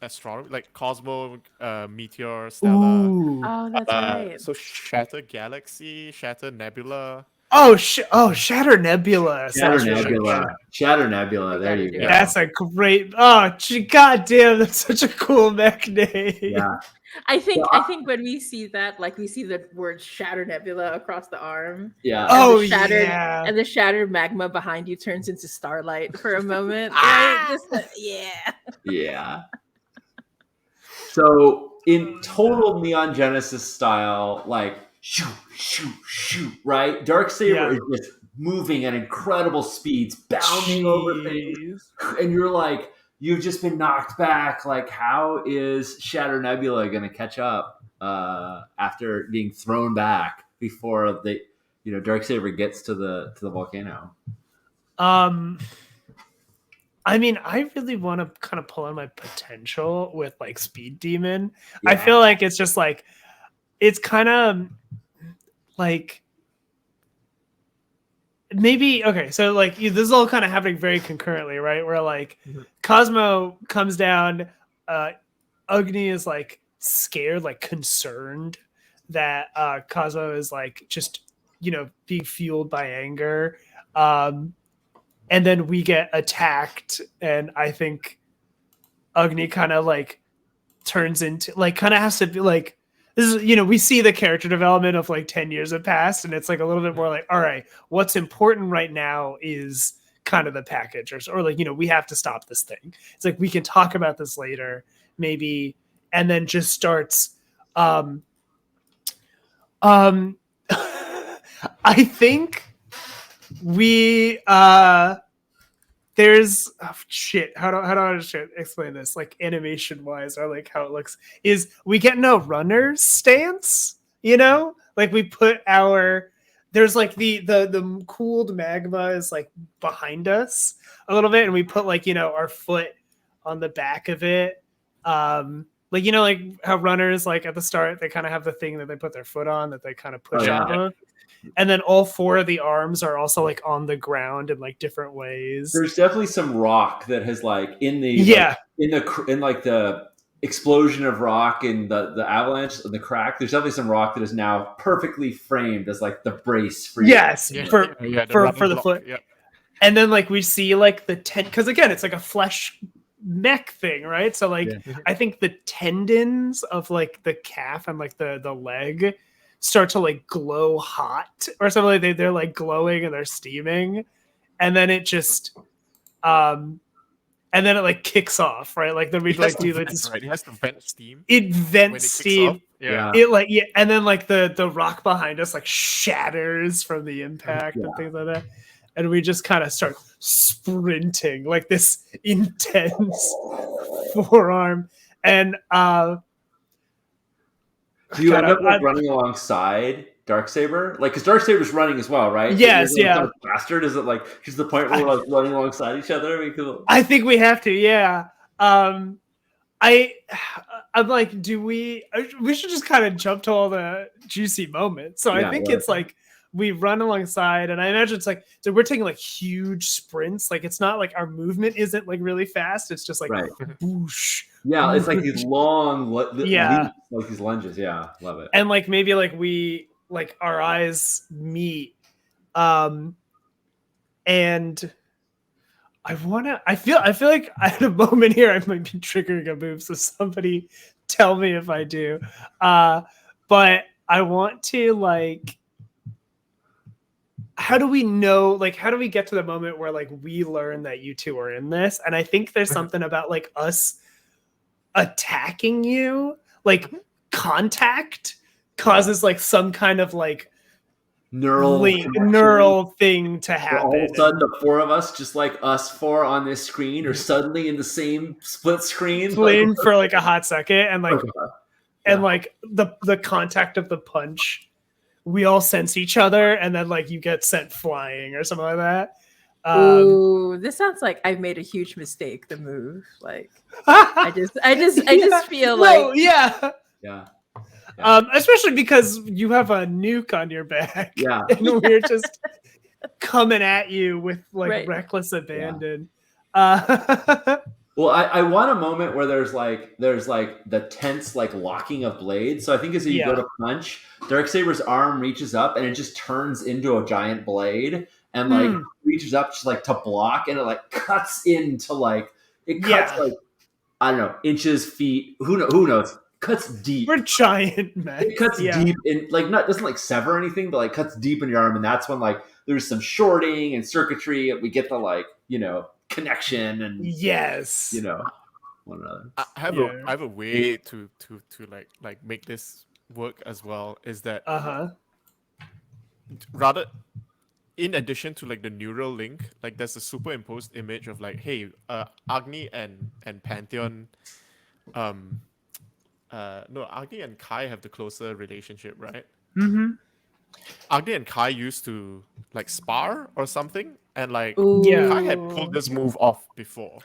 astronomy, like Cosmo, Meteor, Stella. Ooh. Oh, that's right. So Shatter Galaxy, Shatter Nebula. Shatter Nebula. Shatter Nebula. There you go. That's a great. God damn, that's such a cool mech name. Yeah. I think when we see that, like we see the word Shatter Nebula across the arm. Yeah. And the shattered magma behind you turns into starlight for a moment. Right? Yeah. So in total Neon Genesis style, like shoot, right? Darksaber is just moving at incredible speeds, bounding over things, and you're like, you've just been knocked back. Like, how is Shatter Nebula going to catch up after being thrown back before Darksaber gets to the volcano? I mean, I really want to kind of pull on my potential with like Speed Demon. Yeah. I feel like it's just like it's kind of like maybe okay. So like this is all kind of happening very concurrently, right? Where like Mhm. Cosmo comes down, Agni is like scared, like concerned that Cosmo is like just being fueled by anger, and then we get attacked, and I think Agni kind of like turns into like kind of has to be like this is we see the character development of like 10 years have passed, and it's like a little bit more like, all right, what's important right now is kind of the package, or like we have to stop this thing. It's like we can talk about this later maybe, and then just starts um I think we there's shit. How do I explain this? Like animation wise, or like how it looks is we get no runner's stance. Like we put our there's like the cooled magma is like behind us a little bit, and we put like our foot on the back of it. Like like how runners like at the start they kind of have the thing that they put their foot on that they kind of push off of. And then all four of the arms are also like on the ground in like different ways. There's definitely some rock that has like in the in like the explosion of rock and the avalanche and the crack. There's definitely some rock that is now perfectly framed as like the brace for for the foot. Yeah. And then like we see like the because again it's like a flesh mech thing, right? So like I think the tendons of like the calf and like the leg start to like glow hot or something. Like they're like glowing and they're steaming, and then it just and then it like kicks off, right? Like then we like do like this, right? It has to vent steam. It vents steam. Yeah. It like and then like the rock behind us like shatters from the impact and things like that. And we just kind of start sprinting like this intense forearm. And do you end up like running alongside Darksaber? Like, because Darksaber's running as well, right? Yes, yeah. Faster? Does it like just the point where we're like running alongside each other? I think we have to, yeah. I'm like, we should just kind of jump to all the juicy moments. So I think it's like we run alongside, and I imagine it's like so we're taking like huge sprints. Like it's not like our movement isn't like really fast. It's just like whoosh. Yeah, it's like these long leaps, like these lunges. Yeah, love it. And like maybe like we like our eyes meet, and I feel like I had a moment here I might be triggering a move, so somebody tell me if I do. But I want to like, how do we know, like, how do we get to the moment where like we learn that you two are in this? And I think there's something about like us attacking you, like contact causes like some kind of like neural thing to happen. All of a sudden, the four of us, just like us four on this screen, are suddenly in the same split screen for like a hot second, and like and like the contact of the punch, we all sense each other, and then like you get sent flying or something like that. Ooh, this sounds like I've made a huge mistake. The move, like I just feel like yeah. Especially because you have a nuke on your back. Yeah. And we're just coming at you with like reckless abandon. Yeah. Well, I want a moment where there's like the tense like locking of blades. So I think as you go to punch, Darksaber's arm reaches up and it just turns into a giant blade and like reaches up just like to block, and it like cuts into like cuts like I don't know, inches, feet, who knows. Cuts deep. We're giant, man. It cuts deep in like doesn't like sever anything, but like cuts deep in your arm, and that's when like there's some shorting and circuitry, and we get the like connection and one another. I have a way to like make this work as well. Is that rather in addition to like the neural link, like there's a superimposed image of like, hey, Agni and Pantheon, no, Agni and Kai have the closer relationship, right? Mm-hmm. Agni and Kai used to like spar or something, and like Kai had pulled this move off before.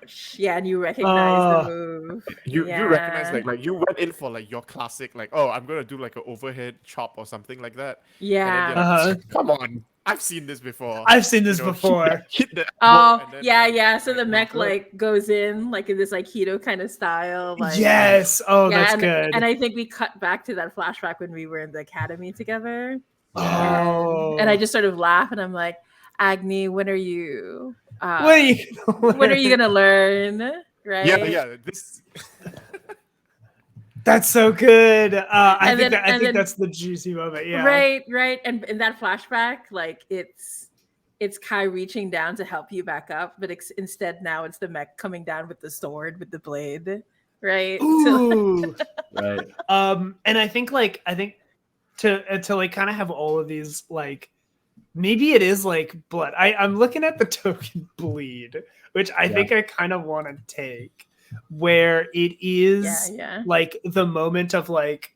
ouch. Yeah, and you recognize the Oh. move. You recognize Yeah. like you went in for like your classic like, oh, I'm gonna do like an overhead chop or something like that, and then Yeah. you're like, come on, I've seen this before. I've seen this before. Hit the Oh, elbow and then, yeah, like, yeah. So right the mech over. like goes in like in this Aikido kind of style, like Yes. Oh, yeah, that's and, good. and I think we cut back to that flashback when we were in the academy together. Yeah. And I just sort of laugh and I'm like, Agni, when are you what are you gonna when are you learn? gonna learn? Right? Yeah. This That's so good. I And think then- and then- that's the juicy moment. Yeah. Right. And in that flashback, like it's Kai reaching down to help you back up, but instead now it's the mech coming down with the sword with the blade, right? Ooh. Right. And I think to like kind of have all of these like maybe it is like blood. I'm looking at the token bleed, which I think I kind of want to take, where it is Yeah. like the moment of like,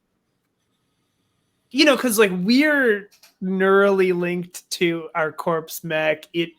you know, because like we're neurally linked to our corpse mech. It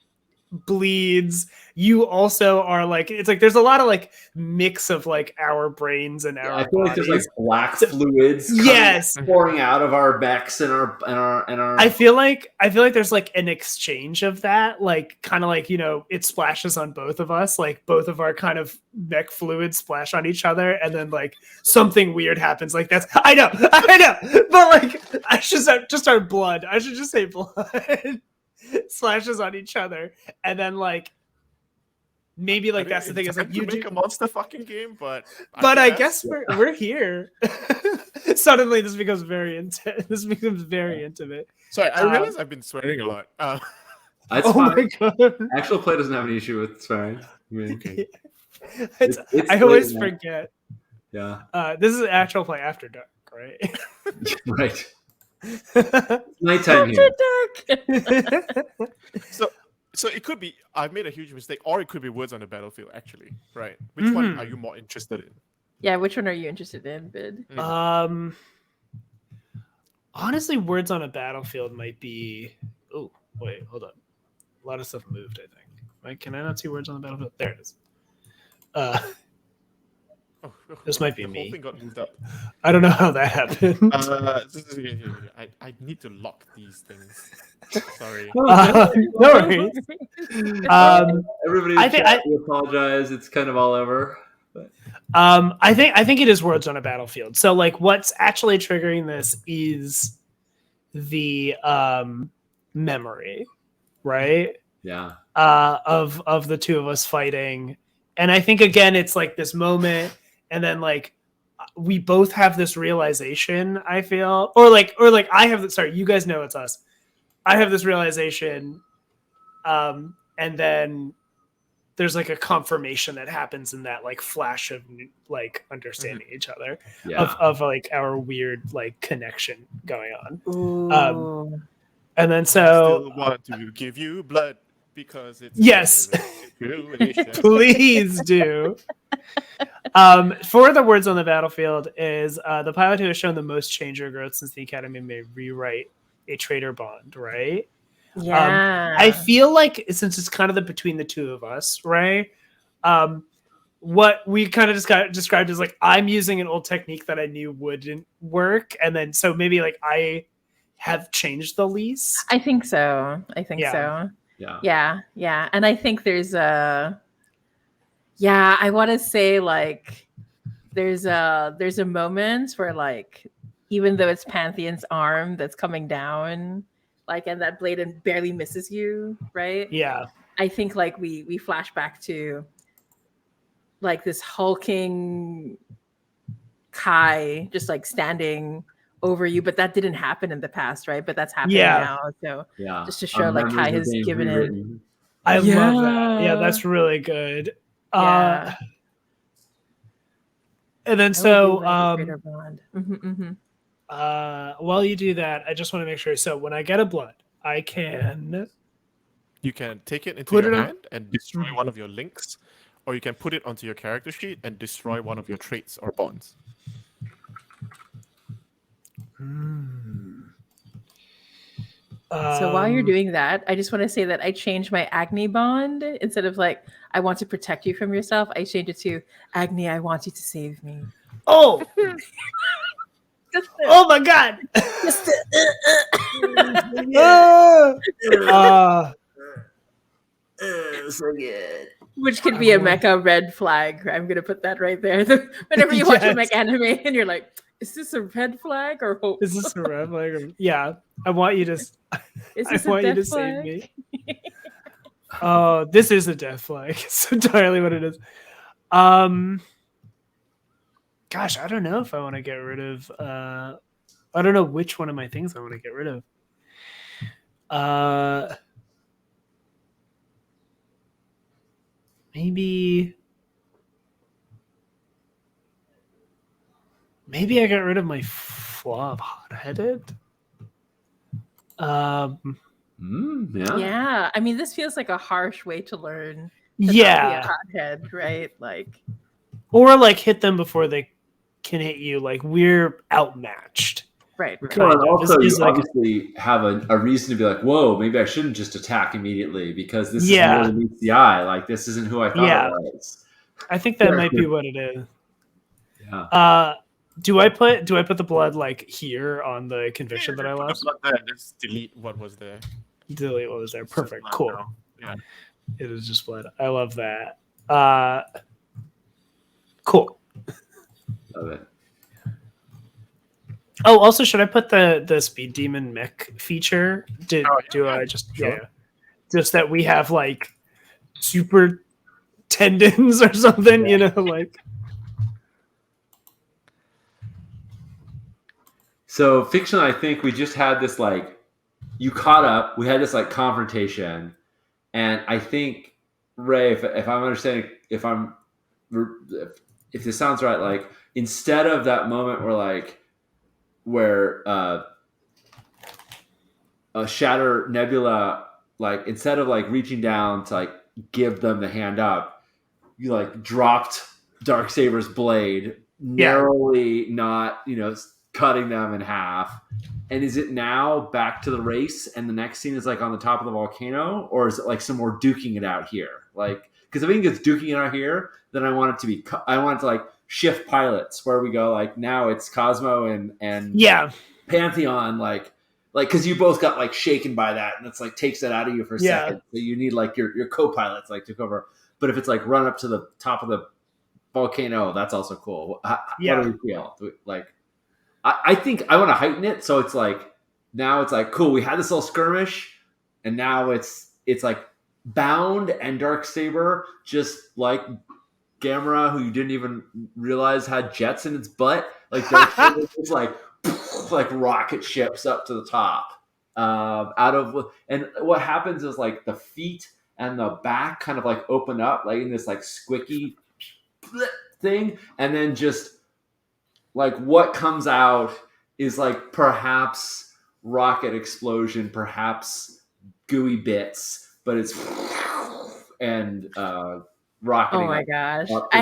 bleeds. You also are like, it's like there's a lot of like mix of like our brains and our I feel like there's like bodies. black fluids Yes. pouring out of our backs and our I feel like there's like an exchange of that, like kind of like, you know, it splashes on both of us, like both of our kind of mech fluids splash on each other, and then like something weird happens. Like that's I know, but like I should just our blood. I should just say blood splashes on each other, and then like maybe like I mean, that's the thing. it's Is like time you to make do, a monster fucking game, but I guess we're here. Suddenly, this becomes very intense. This becomes very intimate. Sorry, I realize I've been swearing a lot. That's Oh fine. my god! Actual play doesn't have any issue with swearing. I mean, Okay. it's I always late at forget. night. Yeah. This is actual play after dark, right? Right. Nighttime here. So it could be I've made a huge mistake, or it could be words on the battlefield. Actually, right? Which one are you more interested in? Yeah, which one are you interested in, Bid? Honestly, words on a battlefield might be. Oh wait, hold on. A lot of stuff moved. I think. Wait, can I not see words on the battlefield? There it is. This might be the me. whole thing got moved up. I don't know how that happened. I need to lock these things. Sorry. No worries. Everybody, we apologize. It's kind of all over. But. I think it is words on a battlefield. So like, what's actually triggering this is the memory, right? Yeah. Of the two of us fighting, and I think again, it's like this moment, and then like we both have this realization. I feel, or like I have. Sorry, you guys know it's us. I have this realization, and then there's like a confirmation that happens in that like flash of like understanding each other, of like our weird like connection going on. And then so I still want to give you blood because it's yes, please do. For the words on the battlefield is the pilot who has shown the most change or growth since the Academy may rewrite a traitor bond, right? Yeah. I feel like since it's kind of the between the two of us, right? What we kind of just got described as like I'm using an old technique that I knew wouldn't work, and then so maybe like I have changed the least. I think so. Yeah. And I think there's I want to say like there's a moment where like even though it's Pantheon's arm that's coming down, like and that blade barely misses you, right? Yeah. I think like we flash back to like this hulking Kai just like standing over you, but that didn't happen in the past, right? But that's happening now. So just to show like Kai has given it. I love that. Yeah, that's really good. Yeah. And then so while you do that, I just want to make sure. So when I get a blood, I can. You can take it into your hand and destroy one of your links, or you can put it onto your character sheet and destroy one of your traits or bonds. So while you're doing that, I just want to say that I changed my Agni bond. Instead of like, I want to protect you from yourself, I changed it to Agni, I want you to save me. Oh, Just oh my God. just So good. which could be a mecha red flag. I'm going to put that right there. Whenever you watch a Yes. mecha anime and you're like, is this a red flag or hope? Is this a red flag? Yeah, I want you to. Is I this a want you death to save flag? me. Oh, this is a death flag. It's entirely what it is. Gosh, I don't know if I want to get rid of. I don't know which one of my things I want to get rid of. Maybe I got rid of my flaw of hot-headed. Yeah. Yeah. I mean, this feels like a harsh way to learn to not be a Yeah, hothead, right? Like, or like hit them before they can hit you. Like we're outmatched. right. Well, Kind and of. also, Is you like obviously have a reason to be like, whoa, maybe I shouldn't just attack immediately because this is Yeah. more than meets the eye. Like, this isn't who I thought Yeah. it was. I think that might be what it is. Yeah. Do I put the blood like here on the conviction that I Put the lost? blood there and just delete what was there. Delete what was there. It's just Perfect. blood Cool. now. Yeah. It is just blood. I love that. Cool. Love it. Oh, also, should I put the speed demon mech feature? I just sure. yeah, just that we have like super tendons or something, you know, like. So, fiction, I think we just had this like, you caught up, we had this like confrontation, and I think, Ray, if I'm understanding, if this sounds right, like, instead of that moment where Shatter Nebula, like, instead of like reaching down to like give them the hand up, you like dropped Darksaber's blade, narrowly not, cutting them in half. And is it now back to the race and the next scene is like on the top of the volcano, or is it like some more duking it out here? Like, because if I think it's duking it out here, then I want it to like shift pilots where we go like, now it's Cosmo and Yeah. Pantheon, like because you both got like shaken by that, and it's like takes that out of you for a second. So you need like your co-pilots like took over. But if it's like run up to the top of the volcano, that's also cool. What do we feel? I think I want to heighten it, so it's like now it's like cool. We had this little skirmish, and now it's like Bound and Darksaber, just like Gamera, who you didn't even realize had jets in its butt. Like it's like rocket ships up to the top. And what happens is like the feet and the back kind of like open up like in this like squicky thing, and then just like what comes out is like perhaps rocket explosion, perhaps gooey bits, but it's and rocketing. Oh my gosh. I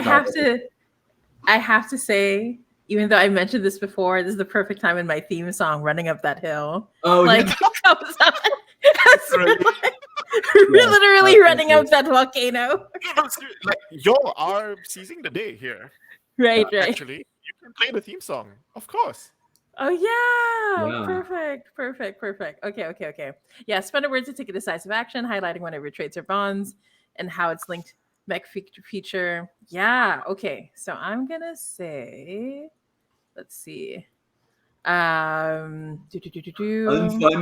have to say, even though I mentioned this before, this is the perfect time in my theme song, Running Up That Hill. Oh, like, yeah. it comes on. We're literally running up that volcano. Like, y'all are seizing the day here. Right. Actually, you can play the theme song, of course. Oh yeah. Yeah. Perfect. Okay. Yeah, spend a word to take a decisive action, highlighting one of your traits or bonds and how it's linked mech feature. Yeah, okay. So I'm gonna say, let's see. Unfun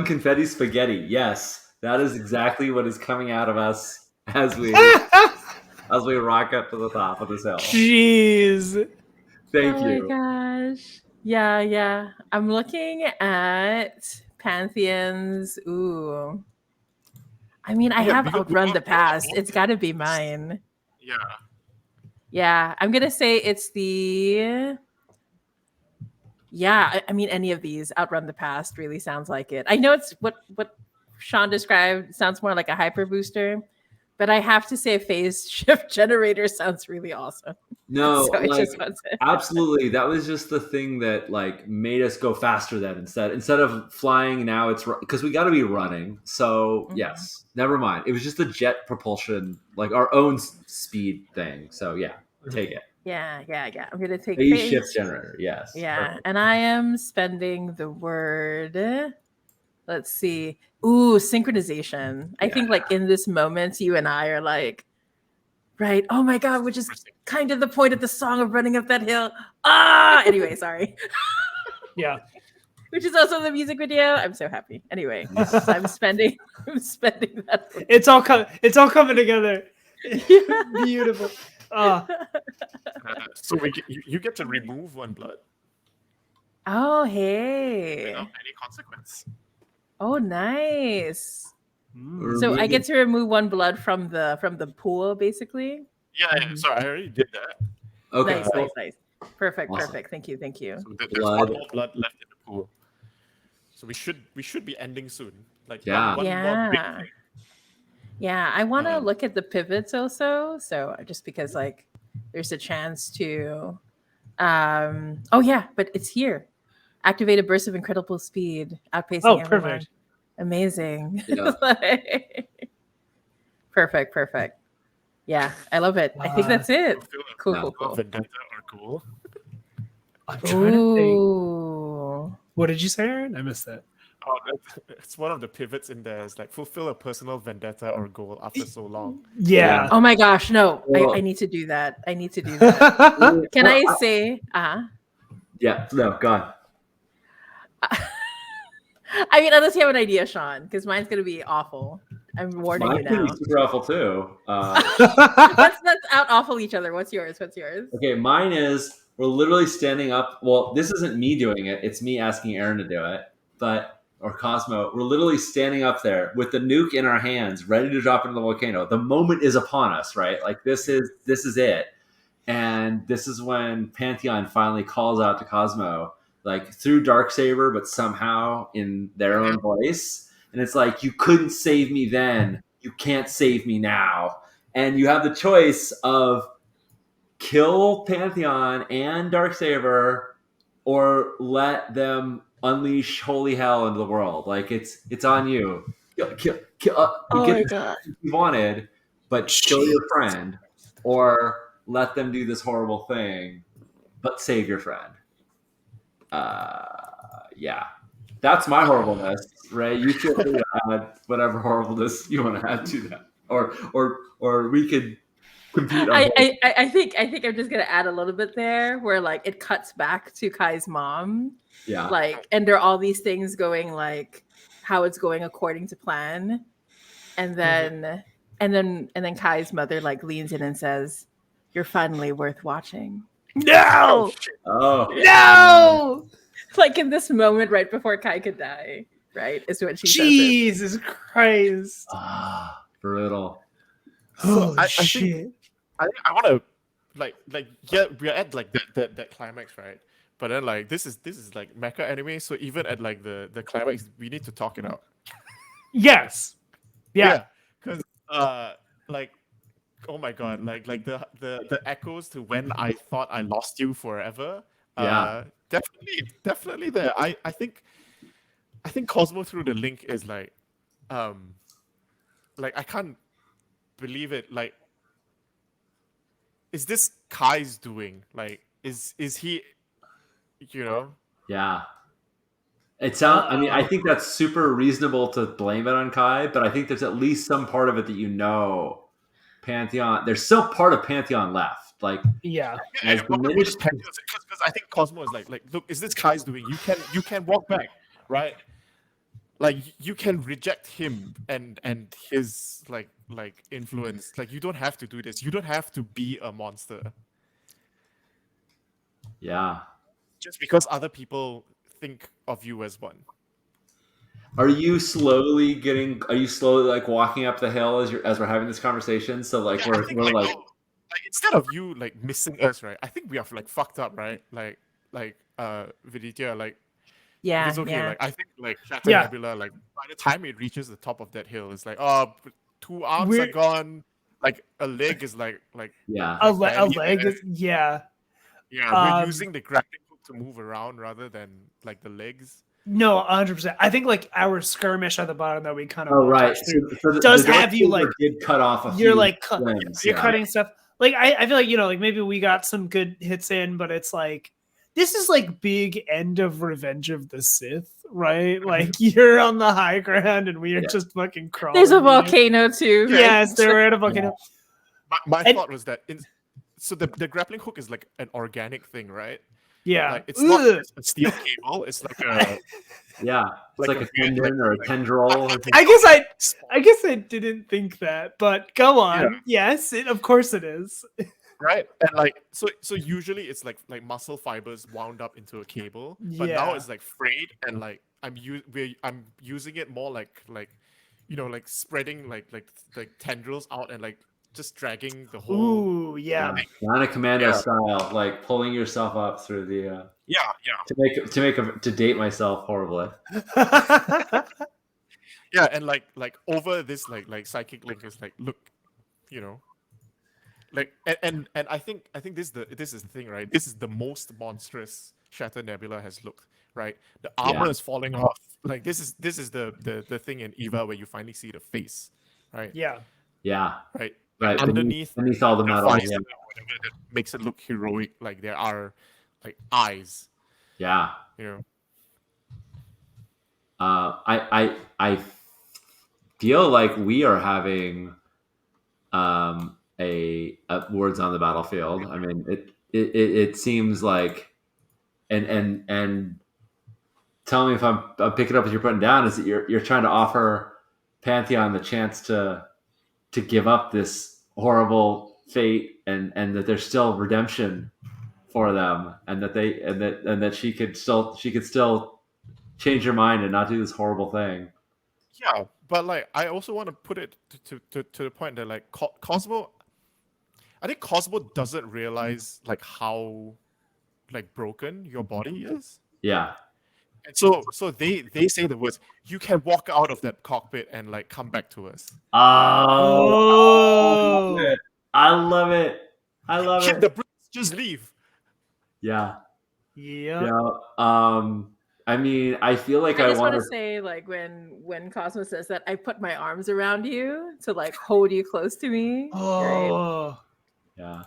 confetti spaghetti. Yes, that is exactly what is coming out of us as we rock up to the top of this hill. Jeez. Thank you. you. Oh my gosh. Yeah. I'm looking at Pantheons. Ooh. I mean, I have outrun the past. It's got to be mine. Yeah. I'm gonna say it's the. Yeah, I mean, any of these outrun the past really sounds like it. I know it's what Sean described sounds more like a hyper booster, But I have to say, phase shift generator sounds really awesome. No, So I like just want to. absolutely. That was just the thing that like made us go faster. Then instead of flying, now it's because we got to be running. So Mhm. yes, never mind. It was just a jet propulsion, like our own speed thing. So yeah, take it. Yeah. I'm gonna take Phase shift phase. generator. Yes. Yeah, Perfect. and I am spending the word. Let's see. Ooh, synchronization. I Yeah. think like in this moment, you and I are like, right? Oh my god, which is kind of the point of the song of running up that hill. Ah, anyway, sorry. Yeah. Which is also the music video. I'm so happy. Anyway, so I'm spending that. It's all coming together. Yeah. Beautiful. So you get to remove one blood Oh, hey. without any consequence. Oh, nice. Mm. So I Removing- get to remove one blood from the pool, basically. Yeah. So I already did that. Okay. Nice, cool. nice. Perfect, Awesome. perfect. Thank you. So there's Blood. one more blood left in the pool. So we should be ending soon. Like Yeah. one more big Yeah. thing. Yeah, I want to Um, look at the pivots also. So just because like there's a chance to oh yeah, but it's here. Activate a burst of incredible speed, outpacing Oh, everyone. perfect. Amazing. Yeah. Perfect. Yeah, I love it. I think that's it. Fulfill a Cool, Yeah. cool, cool. vendetta or goal. I'm trying to think. Ooh. What did you say, Aaron? I missed that. Oh, it's one of the pivots in there. Is like fulfill a personal vendetta or goal after so long. Yeah. Oh my gosh, no. Well- I need to do that. I need to do that. Can I say Yeah. No. God. I mean, unless you have an idea, Sean, because mine's gonna be awful. I'm warning you Mine's gonna now. be super awful too. Let's out awful each other. What's yours? Okay, mine is we're literally standing up. Well, this isn't me doing it. It's me asking Aaron to do it. Or Cosmo, we're literally standing up there with the nuke in our hands, ready to drop into the volcano. The moment is upon us, right? Like this is it. And this is when Pantheon finally calls out to Cosmo, like through Darksaber, but somehow in their own voice. And it's like, you couldn't save me then. You can't save me now. And you have the choice of kill Pantheon and Darksaber, or let them unleash holy hell into the world. Like it's on you. You get the you wanted, but kill your friend, or let them do this horrible thing, but save your friend. Yeah, that's my horribleness. Ray, you feel free to add whatever horribleness you want to add to that, or we could compete on. I think I'm just gonna add a little bit there where like it cuts back to Kai's mom. Yeah. Like, and there are all these things going like how it's going according to plan. And then Kai's mother like leans in and says, "You're finally worth watching." No! Oh. No! Like in this moment right before Kai could die, right? Is when she says it. Jesus Christ. Brutal. Holy I think- shit. I want to like yeah, we're at like that climax, right? But then like this is like mecha anime, so even at like the climax, we need to talk it out. Yes. Yeah. Because like oh my god, like the echoes to when I thought I lost you forever. Yeah. Definitely there. I think Cosmo through the link is like I can't believe it. Like, is this Kai's doing? Like, is he, you know? Yeah. It sounds. I mean, I think that's super reasonable to blame it on Kai, but I think there's at least some part of it that Pantheon. There's still part of Pantheon left. Like, Yeah. as diminished. Because I think Cosmo is like, look, is this Kai's doing? You can walk back, right? Like you can reject him and his like influence. Like you don't have to do this. You don't have to be a monster. Yeah. Just because other people think of you as one. Are you slowly like walking up the hill as we're having this conversation? So like Yeah, I think, we're like instead of you like missing us, right? I think we have like fucked up, right? Like Viditya, like Yeah, it's okay. yeah. Like I think like Shatter Nebula, like by the time it reaches the top of that hill, it's like two arms We're- are gone. Like a leg is like Yeah. a barely leg there. is yeah. Yeah, we're Um, using the grappling hook to move around rather than like the legs. No, 100%. I think like our skirmish at the bottom that we kind of Oh, right. montage So, through so the does Dark have you Saber like did cut off a you're few like limbs. you're Yeah. cutting stuff. Like I feel like like maybe we got some good hits in, but it's like this is like big end of Revenge of the Sith, right? Like you're on the high ground and we are Yeah. just fucking crawling. There's a to you. volcano too. Right? Yes, there were at a volcano. My And- thought was that so the grappling hook is like an organic thing, right? Yeah. Like it's not Ugh. just a steel cable. It's like a Yeah. It's like a weird, tendon or a like- tendril. I guess I didn't think that, but go on. Yes, of course it is. right, and like so usually it's like muscle fibers wound up into a cable, but now Yeah. it's like frayed, and like I'm using it more like like spreading like tendrils out and like just dragging the whole. Ooh, yeah. Kind of commando Yeah. style, like pulling yourself up through the Yeah. to date myself horribly. Yeah, and like over this like psychic link is like, look, like and I think this is the thing, right? This is the most monstrous Shatter Nebula has looked, right? The armor Yeah. is falling off. Like this is the thing in Eva where you finally see the face, right? Yeah. Yeah. Right. Right. Underneath all the the metal. visor Yeah. or whatever that makes it look heroic, like there are like eyes, Yeah. I feel like we are having a words on the battlefield. I mean, it seems like, and tell me if I'm picking up what you're putting down. Is that you're trying to offer Pantheon the chance to give up this horrible fate, and that there's still redemption for them, and that she could still change her mind and not do this horrible thing. Yeah, but like I also want to put it to the point that like Cosmo, I think Cosmo doesn't realize like how like broken your body is. Yeah. And so they say the words, you can walk out of that cockpit and like come back to us. Oh, I love it. I love Yeah, it. the Brits just leave. Yeah. Yeah. I mean, I feel like I I just want want to say, like, when Cosmo says that, I put my arms around you to like hold you close to me. Right? Oh. Yeah.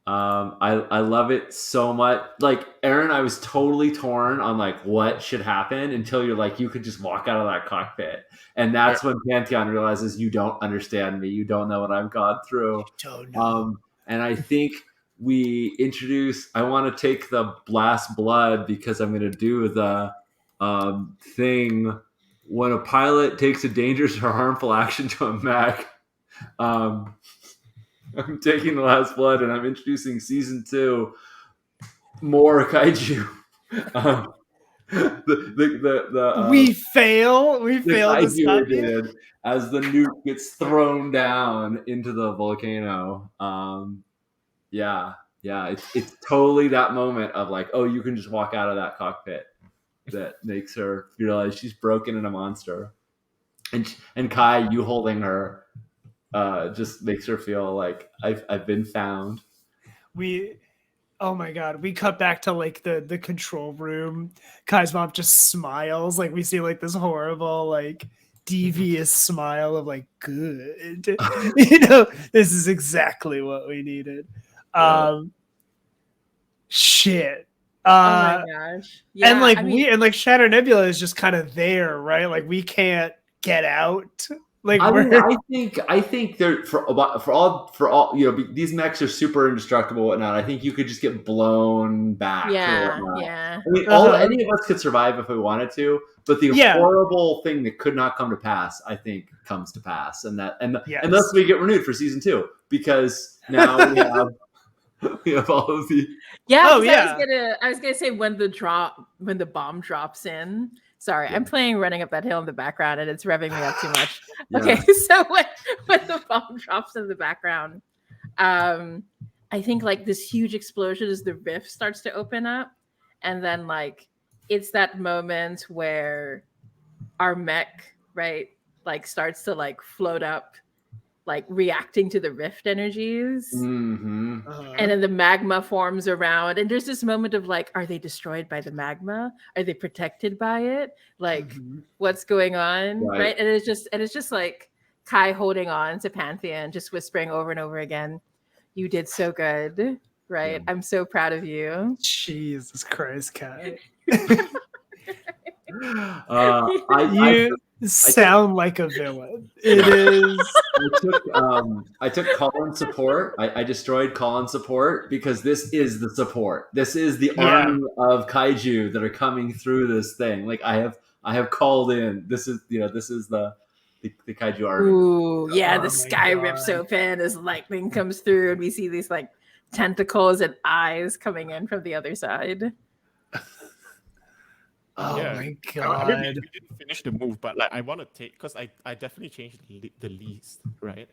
I love it so much. Like, Aaron, I was totally torn on like what should happen until you're like, you could just walk out of that cockpit. And that's when Pantheon realizes you don't understand me. You don't know what I've gone through. Don't know. And I think we introduce, I want to take the blast blood because I'm going to do the thing when a pilot takes a dangerous or harmful action to a mech. I'm taking the last blood and I'm introducing season 2 more kaiju. We fail to kaiju stop you. did as the nuke gets thrown down into the volcano. Yeah, it's totally that moment of like, oh, you can just walk out of that cockpit that makes her realize she's broken and a monster. And Kai, you holding her, just makes her feel like I've been found. Oh my god, we cut back to like the control room. Kai's mom just smiles, like we see like this horrible, like devious smile of like, good. This is exactly what we needed. Shit. Oh my gosh. Yeah, and like I mean, and like Shatter Nebula is just kind of there, right? Like we can't get out. Like I think they're for all these mechs are super indestructible and whatnot. I think you could just get blown back. yeah. I mean, any of us could survive if we wanted to, but the horrible thing that could not come to pass, I think, comes to pass, and thus we get renewed for season 2 because now we have all of the. Yeah. I was gonna say when the bomb drops in. Sorry, I'm playing Running Up That Hill in the background, and it's revving me up too much. Yeah. Okay, so when the bomb drops in the background, I think like this huge explosion as the rift starts to open up, and then like it's that moment where our mech, right, like starts to like float up, like reacting to the rift energies. Mm-hmm. And then the magma forms around, and there's this moment of like, are they destroyed by the magma? Are they protected by it? Like, what's going on, right? And it's just like Kai holding on to Pantheon, just whispering over and over again, "You did so good, right? Yeah. I'm so proud of you." Jesus Christ, Kai. I sound like a villain. It is. I took Colin support. I destroyed Colin support because this is the support. This is the army of kaiju that are coming through this thing. Like I have called in. This is the kaiju army. Ooh, yeah, Oh the sky rips open as lightning comes through, and we see these like tentacles and eyes coming in from the other side. Oh Yeah. my I god. mean, we didn't finish the move, but like I want to take because I definitely changed the least, right?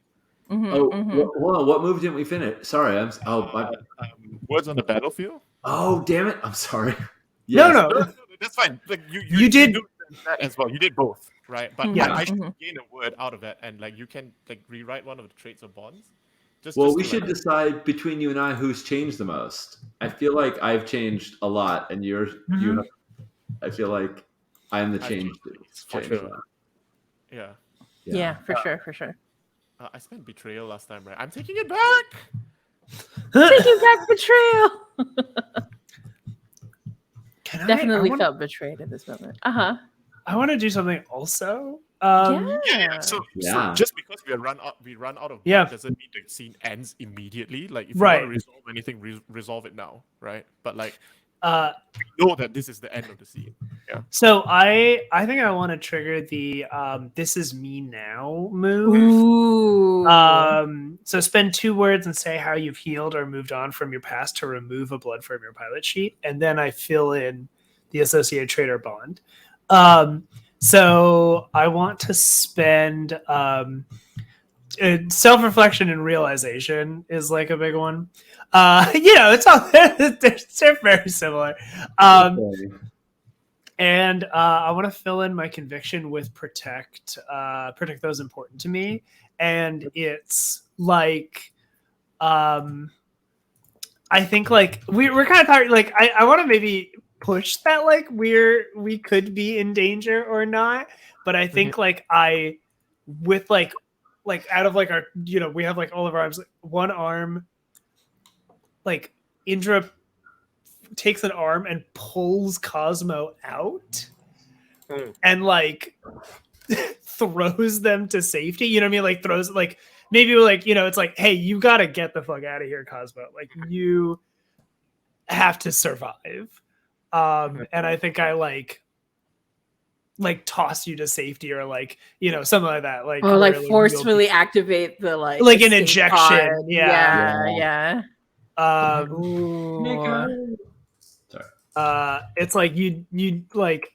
What move didn't we finish? Sorry, Words on the battlefield. Oh, damn it! I'm sorry. Yes. No. That's fine. Like You did that as well. You did both, right? But Yeah. I should gain a word out of it, and like you can like rewrite one of the traits or bonds. We should decide between you and I who's changed the most. I feel like I've changed a lot, and you have. I feel like I'm the change. Yeah, for sure. I spent betrayal last time, right? I'm taking it back. Taking back betrayal. Definitely I felt betrayed at this moment. I want to do something also. So just because we run out of doesn't mean the scene ends immediately. Like if you want to resolve anything, resolve it now, right? But like we know that this is the end of the scene. Yeah. So I think I want to trigger the "This is me now" move. Ooh. So spend 2 words and say how you've healed or moved on from your past to remove a blood from your pilot sheet, and then I fill in the associated trait or bond. So I want to spend self-reflection and realization is like a big one. It's all they're very similar. And I want to fill in my conviction with protect those important to me. And it's like, I think like we're kind of talking, like, I want to maybe push that, like we could be in danger or not. But I think like with like out of like our, we have like all of our arms, like one arm, like Indra takes an arm and pulls Cosmo out and like throws them to safety. You know what I mean? Like throws, like maybe like, it's like, hey, you got to get the fuck out of here, Cosmo. Like you have to survive. And I think I like toss you to safety or like, something like that. Like, or like forcefully activate the like an injection. Pod. Yeah. It's like you like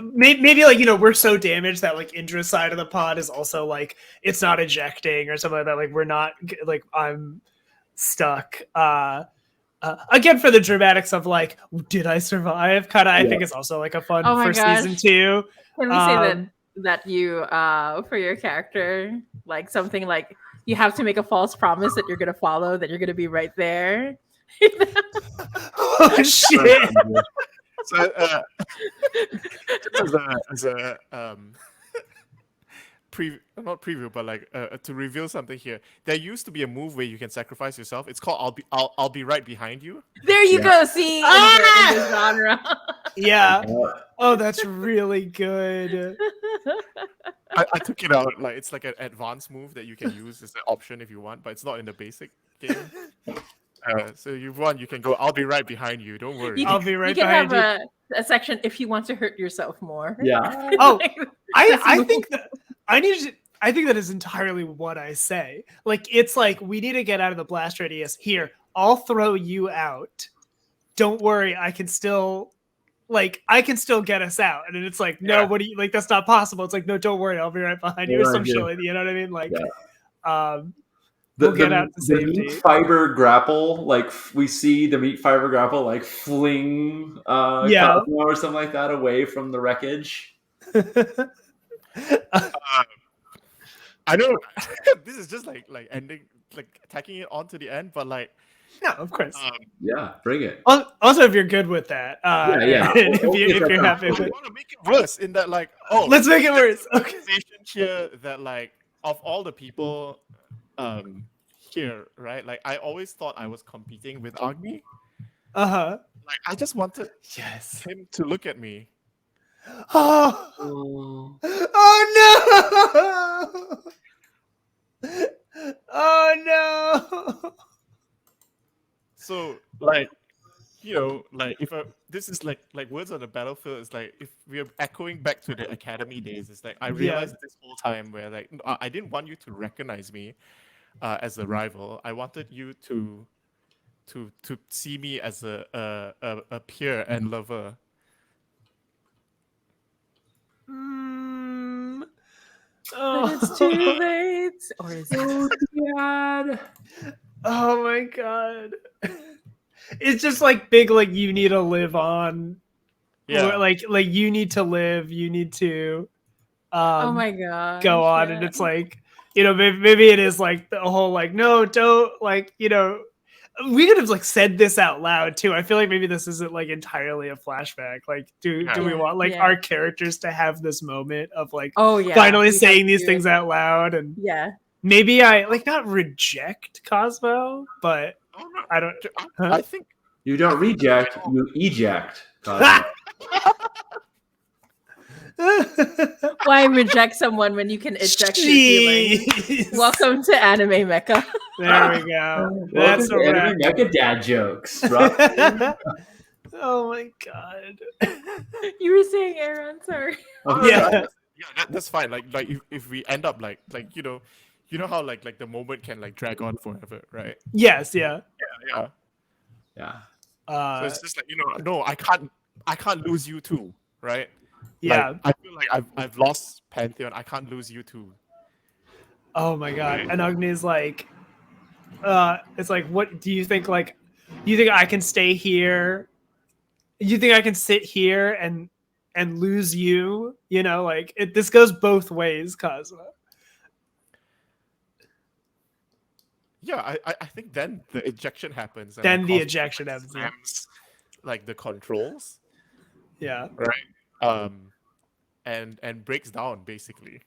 maybe like, we're so damaged that like Indra's side of the pod is also like it's not ejecting or something like that. Like we're not, like I'm stuck. Again, for the dramatics of like, did I survive? Kind of, I think it's also like a fun for season 2. Can we say that you for your character, like something like you have to make a false promise that you're gonna follow, that you're gonna be right there. Oh shit! So, as a not preview, but like to reveal something here. There used to be a move where you can sacrifice yourself. It's called I'll be right behind you. There you go. See, in the genre. Yeah. Oh, that's really good. I took it out. Like it's like an advanced move that you can use as an option if you want, but it's not in the basic game. So you can go, I'll be right behind you. Don't worry. I'll be right behind you. You. Have a section if you want to hurt yourself more. Yeah. Oh, I think that I think that is entirely what I say. Like, it's like, we need to get out of the blast radius. Here, I'll throw you out. Don't worry, I can still get us out. And then it's like, no, what do you, like, that's not possible. It's like, no, don't worry, I'll be right behind you. Or some shit, you know what I mean? Like, we'll get out to safety. The meat fiber grapple, like we see the meat fiber grapple like fling Cosmo or something like that away from the wreckage. I know this is just like ending, like tacking it on to the end, but like, No, of course. Yeah, bring it. Also, if you're good with that, Yeah. and if you're happy I with, want to make it worse in that, like, let's make it there's worse. an Okay. organization here that, like, of all the people here, right? Like, I always thought I was competing with Agni. Uh-huh. Like, I just wanted Yes. him to look at me. Oh. Oh. Oh no! Oh no! So, like, you know, like, if this is like words on the battlefield, it's like if we're echoing back to the academy days, it's like I realized this whole time where, like, I didn't want you to recognize me as a rival. I wanted you to see me as a peer and lover. Mm. But it's too late. Or is it? Oh God. Oh my god. It's just like big, like you need to live on. Yeah. Or, like you need to live, you need to Oh my god. go on, and it's like, you know, maybe it is like the whole like, no, don't, like, you know, we could have like said this out loud too. I feel like maybe this isn't like entirely a flashback. Like, do we want like our characters to have this moment of like, oh yeah, finally saying these things out loud? And yeah, maybe I like not reject Cosmo, but I don't. I think You don't reject, you eject. Cosmo. why reject someone when you can eject your feelings? Jeez. Welcome to Anime Mecca. There we go. That's a Welcome to wrap. Anime Mecca dad jokes. Right? Oh my god. You were saying Aaron, sorry. Yeah. that's fine. Like if we end up like you know how like the moment can like drag on forever, right? Yes. Yeah. Yeah. Yeah. So it's just like, you know, no, I can't lose you too, right? Yeah. Like, I feel like I've lost Pantheon. I can't lose you too. Oh my god. And Agni's like, it's like, what do you think? Like, you think I can stay here? You think I can sit here and lose you? You know, like this goes both ways, Cosmo. Yeah, I think then the ejection happens. And Then like, the Cosmo, ejection like, happens. Yeah. slams, like the controls, Yeah. right? And breaks down basically.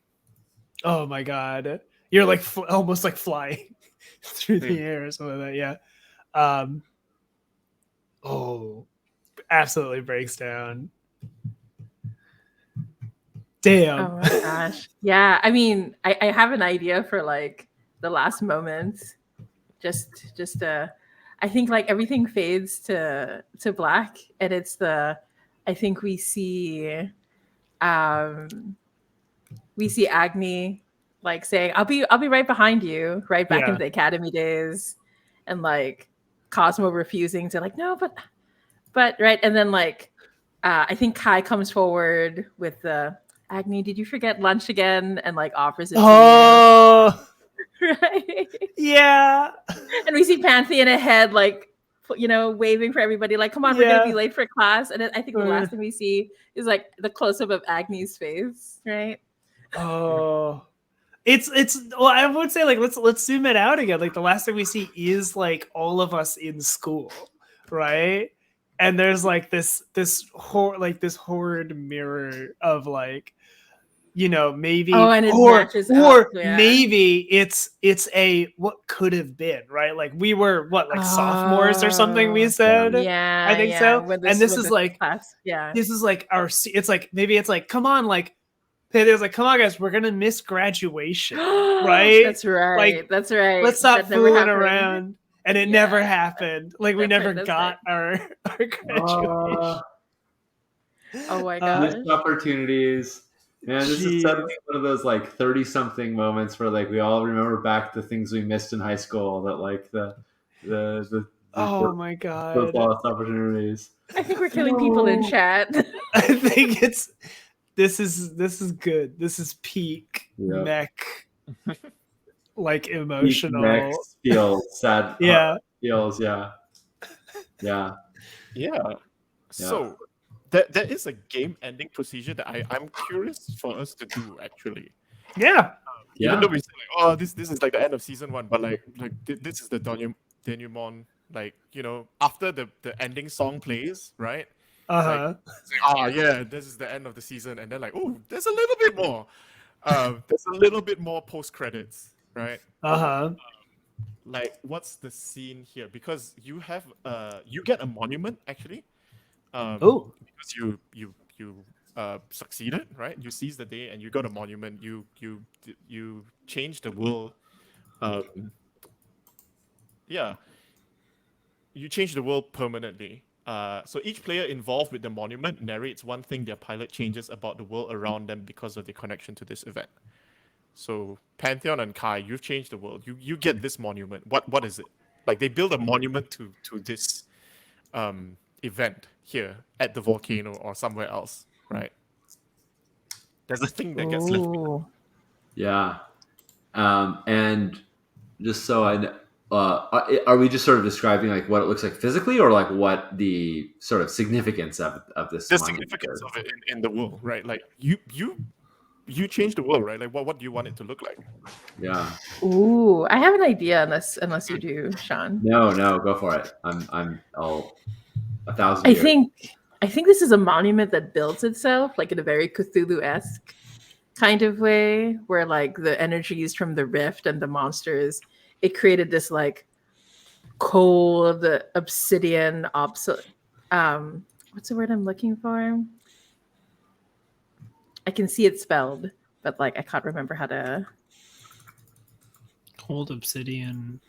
Oh my god. You're like almost like flying through the air or something like that. Yeah. Oh, absolutely breaks down. Damn. Oh my gosh. Yeah, I mean, I have an idea for like the last moment. Just I think like everything fades to black, and it's I think we see Agni like saying, I'll be right behind you, right back in the academy days, and like Cosmo refusing to like, no, but right, and then like I think Kai comes forward with the Agni, did you forget lunch again? And like offers it to you. Right. Yeah. And we see Pantheon ahead, like, you know, waving for everybody, like, come on, we're gonna be late for class. And then I think the last thing we see is like the close up of Agni's face, right? Oh, it's well, I would say like let's zoom it out again. Like the last thing we see is like all of us in school, right? And there's like this horrid mirror of like, you know, maybe maybe it's a what could have been, right? Like we were sophomores or something, we said. Yeah, I think so. And this is like class. this is like it's like maybe it's like, come on, like there's like, come on guys, we're gonna miss graduation. Right? That's right. Like, that's right. Let's stop fooling around. And it never happened. Like we never got our graduation. Oh my god. Missed opportunities. Man, this is suddenly one of those like 30-something moments where like we all remember back the things we missed in high school, that like the oh my god, those lost opportunities. I think we're killing people in chat. I think this is good. This is peak mech, like emotional. Peak mech feels sad. Yeah. Feels yeah. So there is a game ending procedure that I'm curious for us to do actually. Yeah. Even Yeah. though we say like, oh, this is like the end of season 1, but like this is the denouement, like, you know, after the ending song plays, right? It's like, Uh-huh. oh yeah, this is the end of the season, and then like, oh, there's a little bit more. There's a little bit more post credits, right? Uh-huh. Like, what's the scene here? Because you have you get a monument actually, Oh. because you succeeded, right? You seize the day and you got a monument. You change the world. Um, yeah, you change the world permanently. So each player involved with the monument narrates one thing their pilot changes about the world around them because of their connection to this event. So Pantheon and Kai, you've changed the world. You get this monument. What is it? Like, they build a monument to this event here at the volcano or somewhere else, right? There's a thing that gets left behind. Ooh. Yeah. And just so I know, are we just sort of describing like what it looks like physically, or like what the sort of significance of this The monument significance is? of it in the world, right? Like you change the world, right? Like what do you want it to look like? Yeah. Ooh, I have an idea unless you do, Sean. No, go for it. I'll 1,000 I years. think this is a monument that builds itself like in a very Cthulhu-esque kind of way, where like the energies from the rift and the monsters, it created this like cold obsidian what's the word I'm looking for? I can see it spelled, but like I can't remember how to. Cold obsidian.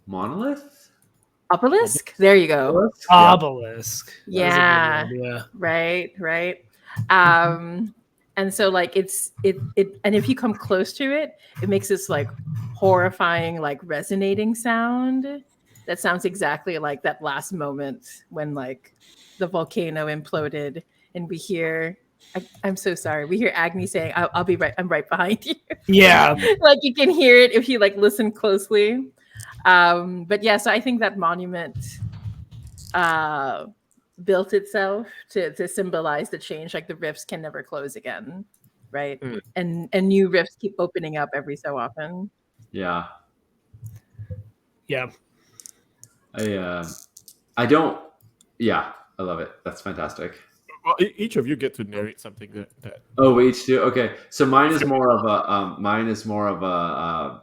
Monolith? Obelisk? There you go. Obelisk? Yeah. Obelisk. That was a Yeah. good idea. Right. And so like it and if you come close to it, it makes this like horrifying, like resonating sound that sounds exactly like that last moment when like the volcano imploded and we hear I'm so sorry. We hear Agni saying, I'll be right. I'm right behind you." Yeah. Like you can hear it if you like listen closely. But yeah, so I think that monument built itself to symbolize the change. Like the rifts can never close again, right? Mm. And new rifts keep opening up every so often. Yeah. Yeah. I don't. Yeah, I love it. That's fantastic. Well, each of you get to narrate something that Oh, we each do. Okay, so mine is more of a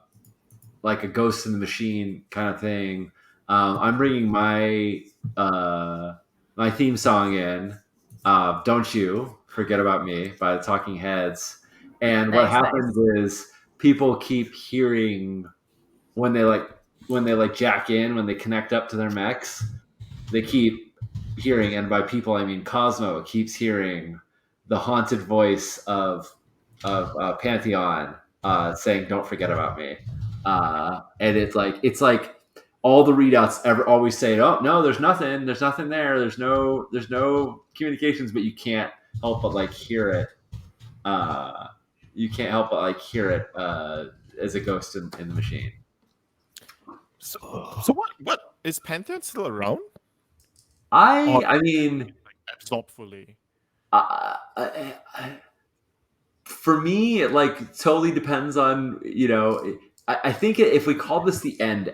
like a Ghost in the Machine kind of thing. I'm bringing my theme song in. Don't You Forget About Me by the Talking Heads. And what Nice. happens is people keep hearing when they jack in, when they connect up to their mechs, they keep hearing, and by people I mean Cosmo keeps hearing the haunted voice of Pantheon saying "Don't forget about me," and it's like all the readouts ever always say, "Oh no, there's nothing there, there's no communications," but you can't help but like hear it. You can't help but like hear it as a ghost in the machine. So what is Pantheon still around? I mean, Like, absorbed fully. For me, it like totally depends on I think if we call this the end,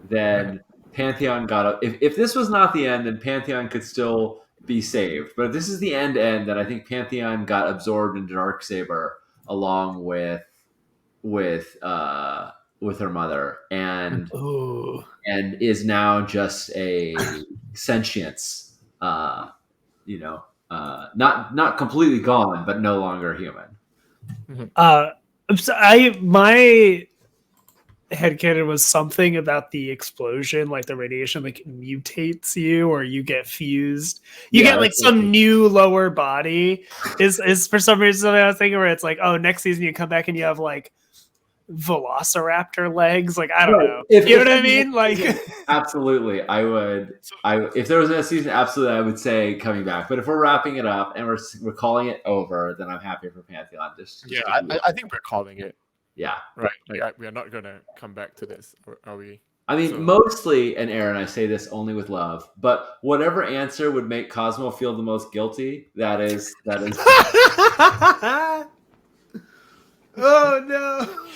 then Pantheon if this was not the end, then Pantheon could still be saved. But if this is the end, then I think Pantheon got absorbed into Darksaber along with her mother and Ooh. is now just a sentience. Not completely gone, but no longer human. So my headcanon was something about the explosion, like the radiation, like mutates you or you get fused. You get like some new lower body. Is for some reason something I was thinking where it's like, oh, next season you come back and you have like velociraptor legs. Like I don't know. You know what I mean? Like absolutely, I would. If there was a season, absolutely, I would say coming back. But if we're wrapping it up and we're calling it over, then I'm happy for Pantheon. I think we're calling it. Yeah. Right. Like we are not gonna come back to this, are we? I mean, So- mostly, and Aaron, I say this only with love, but whatever answer would make Cosmo feel the most guilty, that is. Oh no.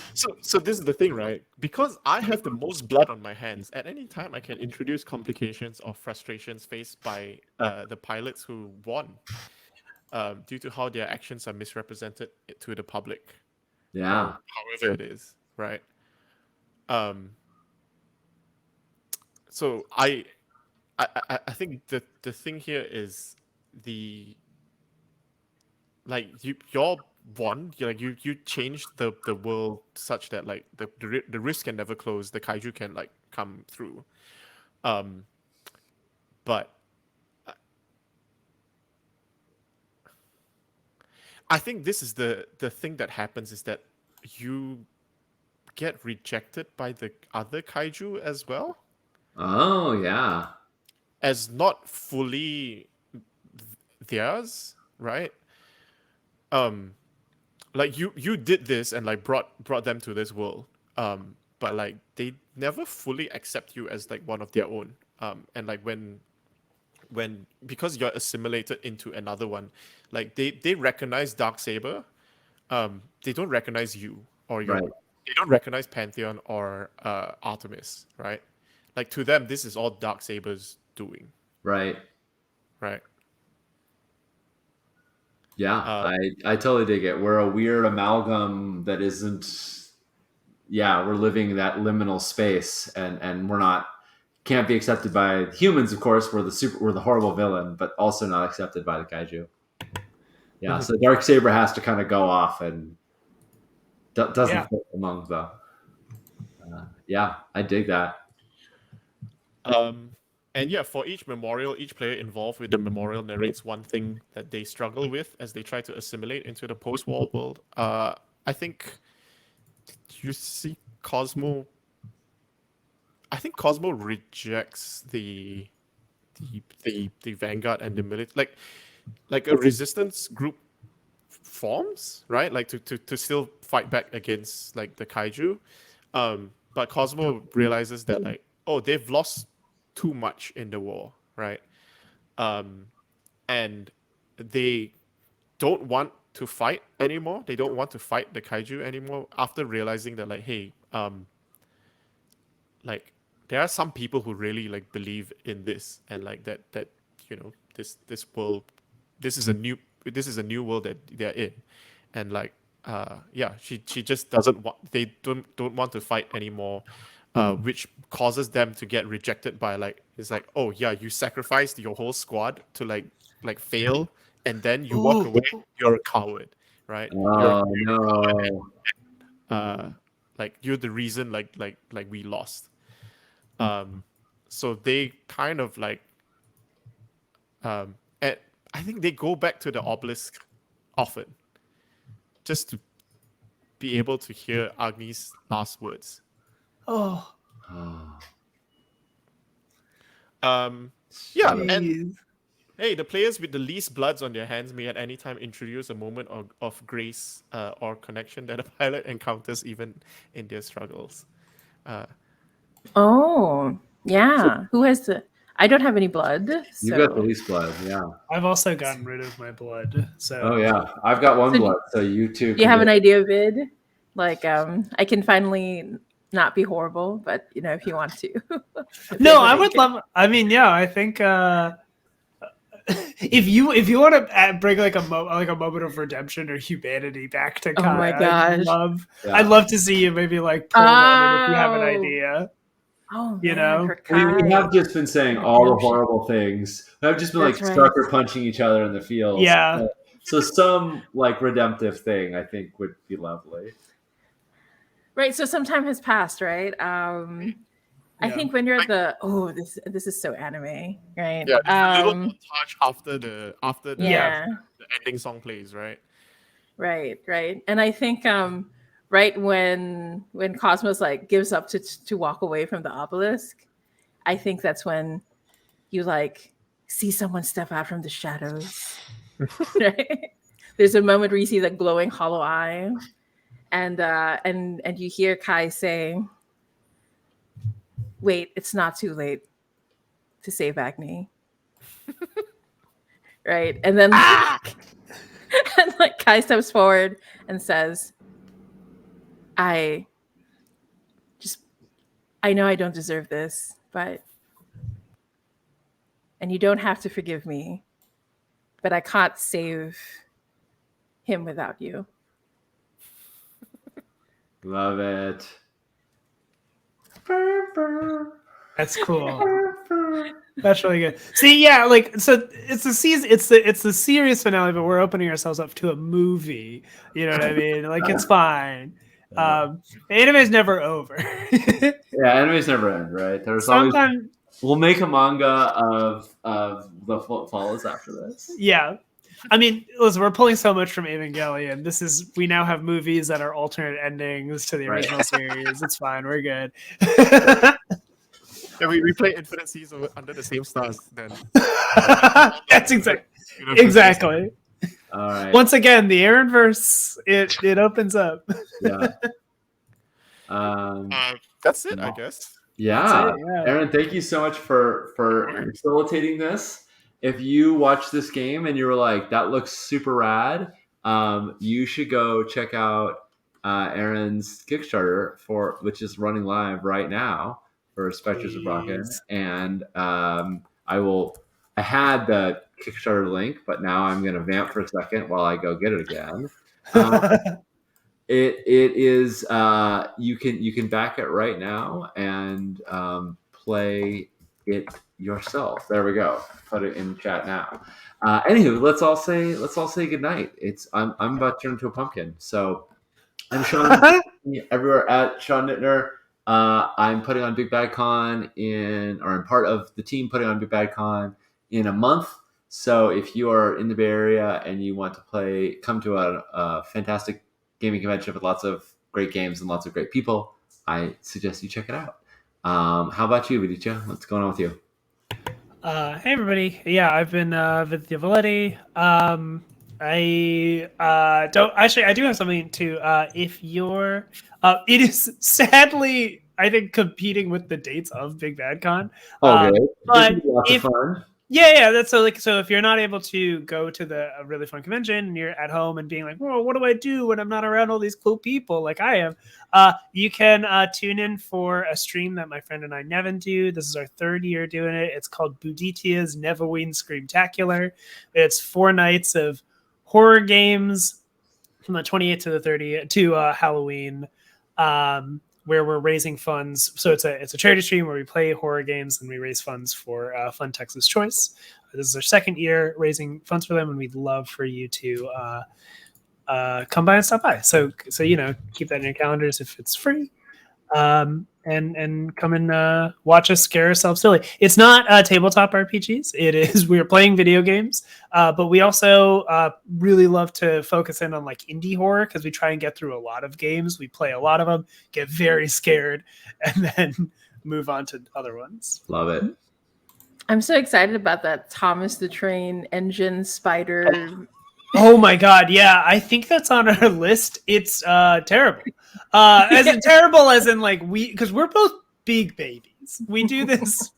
So this is the thing, right? Because I have the most blood on my hands, at any time I can introduce complications or frustrations faced by the pilots who won, due to how their actions are misrepresented to the public, Yeah. or however it is, right? Um. So I think the thing here is the like your won, you changed the world such that like the risk can never close, the kaiju can like come through, um but I think this is the thing that happens, is that you get rejected by the other kaiju as well, Oh, yeah. as not fully theirs, right? um like you did this and like brought them to this world, but like they never fully accept you as like one of their own, and like when because you're assimilated into another one, like they recognize Darksaber, they don't recognize you or Right. they don't recognize Pantheon or Artemis, right? Like to them this is all Darksaber's doing, Right. right? Yeah. uh, I totally dig it. We're a weird amalgam that isn't. Yeah, we're living that liminal space, and we're not can't be accepted by humans. Of course, we're the horrible villain, but also not accepted by the kaiju. Yeah, so Darksaber has to kind of go off and doesn't Yeah. fit among the. Yeah, I dig that. And yeah, for each memorial, each player involved with the memorial narrates one thing that they struggle with as they try to assimilate into the post-war world. I think you see Cosmo. I think Cosmo rejects the vanguard and the military, like a resistance group forms, right? Like to still fight back against like the kaiju. But Cosmo realizes that like, oh, they've lost too much in the war, right? And they don't want to fight anymore. They don't want to fight the kaiju anymore after realizing that like, hey, like there are some people who really like believe in this, and like that this world, this is a new world that they're in, and like yeah, she just doesn't want, they don't want to fight anymore, which causes them to get rejected by like, it's like, oh yeah, you sacrificed your whole squad to like fail, and then you walk away, you're a coward, right? Oh no! Like you're the reason like we lost. So they kind of like and I think they go back to the obelisk often just to be able to hear Agni's last words. Oh, Oh, Yeah, shut up. and jeez. hey, the players with the least bloods on their hands may at any time introduce a moment of grace or connection that a pilot encounters even in their struggles. Oh, yeah. Who has the? I don't have any blood, You got the so least blood. Yeah. I've also gotten rid of my blood. So Oh yeah. I've got one So blood, so you two. do you can have go- an idea, Vid? Like, I can finally not be horrible, but if you want to. no, I would love. I mean, yeah, I think if you want to bring like a moment of redemption or humanity back to Oh my Kai, gosh. I'd love to see you maybe like pull one if you have an Oh. idea. Oh, You man, know? for We Kai. have just been saying all the Redemption. horrible things. I've just been That's like right. sucker punching each other in the field. Yeah. So some like redemptive thing, I think, would be lovely. Right. So some time has passed, right? I Yeah. think when you're at this is so anime, right? Yeah, there's a little montage after the Yeah. the ending song plays, right? Right. And I think right when Cosmos like gives up to walk away from the obelisk, I think that's when you like see someone step out from the shadows. Right? There's a moment where you see the glowing hollow eye, and you hear Kai say, wait, it's not too late to save Agni. Right. And then and like Kai steps forward and says, I I know I don't deserve this, but and you don't have to forgive me, but I can't save him without you. Love it. That's cool. That's really good. See, yeah, like so it's the season, it's the series finale, but we're opening ourselves up to a movie. You know what I mean? Like it's fine. Anime's never over. Yeah, animes never end, right? There's always. Sometimes, We'll make a manga of the follows after this. yeah. I mean, listen, we're pulling so much from Evangelion. We now have movies that are alternate endings to the original series. It's fine. We're good. Yeah, we play Infinite Seas under the same stars then. That's exactly. All right. Once again, the Aaron verse it opens up. Yeah. That's it, I guess. Yeah. That's it, yeah. Aaron, thank you so much for facilitating this. If you watch this game and you were like, that looks super rad, you should go check out Aaron's Kickstarter which is running live right now for Spectres of Brocken. And I had the Kickstarter link, but now I'm going to vamp for a second while I go get it again. It is you can back it right now and play it yourself. There we go. Put it in chat now. Anywho, let's all say goodnight. I'm about to turn into a pumpkin. So I'm Sean everywhere at Sean Nittner. I'm putting on Big Bad Con I'm part of the team putting on Big Bad Con in a month. So if you are in the Bay Area and you want to come to a fantastic gaming convention with lots of great games and lots of great people, I suggest you check it out. How about you, Viditya? What's going on with you? Hey everybody. Yeah, I've been Vidya Valetti. I do have something to if you're it is sadly I think competing with the dates of Big Bad Con. Okay. But lots of fun. Yeah, that's so if you're not able to go to a really fun convention and you're at home and being like, well, what do I do when I'm not around all these cool people like I am? You can tune in for a stream that my friend and I Nevin do. This is our 3rd year doing it. It's called Buditia's Neverween Screamtacular. It's 4 nights of horror games from the 28th to the 30th to Halloween. Where we're raising funds. So it's a charity stream where we play horror games and we raise funds for Fun Texas Choice. This is our 2nd year raising funds for them, and we'd love for you to come by and stop by. So keep that in your calendars if it's free. And come and watch us scare ourselves silly. It's not tabletop RPGs. It is we're playing video games, but we also really love to focus in on like indie horror because we try and get through a lot of games. We play a lot of them, get very scared, and then move on to other ones. Love it. I'm so excited about that Thomas the Train Engine Spider. Oh my god, yeah, I think that's on our list. It's terrible. As in terrible as in like because we're both big babies. We do this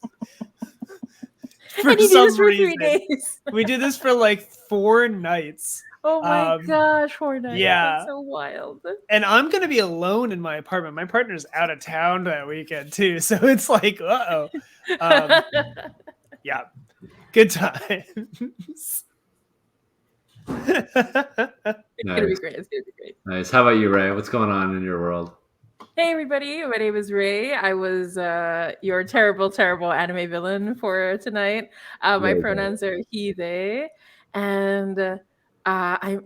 for some reason. 3 days. We do this for like 4 nights. Oh my gosh, 4 nights. Yeah. That's so wild. And I'm gonna be alone in my apartment. My partner's out of town that weekend too. So it's like, yeah. Good times. It's gonna be great. It's gonna be great. Nice. How about you, Ray? What's going on in your world? Hey everybody, my name is Ray. I was your terrible, terrible anime villain for tonight. My pronouns are he, they, and I'm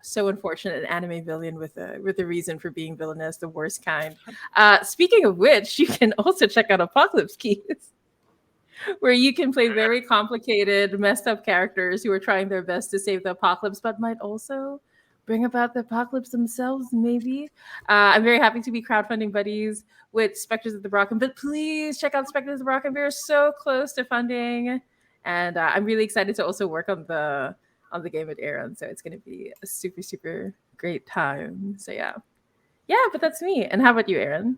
so unfortunate, an anime villain with a reason for being villainous, the worst kind. Speaking of which, you can also check out Apocalypse Keys, where you can play very complicated, messed up characters who are trying their best to save the apocalypse, but might also bring about the apocalypse themselves, maybe. I'm very happy to be crowdfunding buddies with Spectres of the Brocken, but please check out Spectres of the Brocken. We're so close to funding, and I'm really excited to also work on the game with Aaron, so it's going to be a super, super great time. So yeah, but that's me. And how about you, Aaron?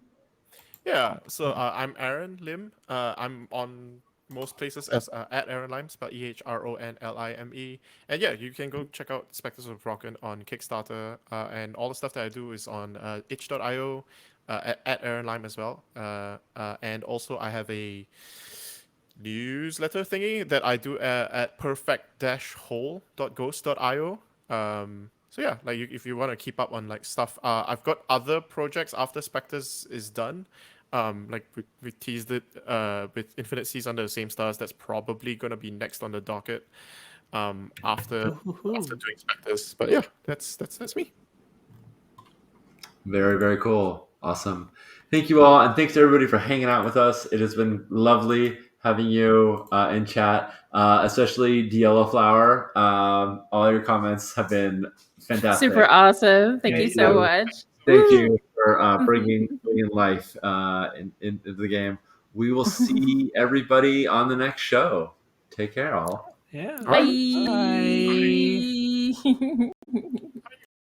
Yeah, so I'm Aaron Lim. I'm on most places as at Aaron Lime, spelled EHRONLIME. And yeah, you can go check out Spectres of Brocken on Kickstarter. And all the stuff that I do is on itch.io, at Aaron Lime as well. And also, I have a newsletter thingy that I do at perfect-whole.ghost.io. So yeah, like if you want to keep up on like stuff, I've got other projects after Spectres is done. Like we teased it with Infinite Seas Under the Same Stars. That's probably gonna be next on the docket. After Ooh. doing Spectres, but yeah, that's me. Very, very cool. Awesome. Thank you all. And thanks to everybody for hanging out with us. It has been lovely having you in chat, especially the Yellow Flower. All your comments have been fantastic. Super awesome. Thank you so much. Thank you for bringing life into the game. We will see everybody on the next show. Take care, all. Yeah. Bye. Bye.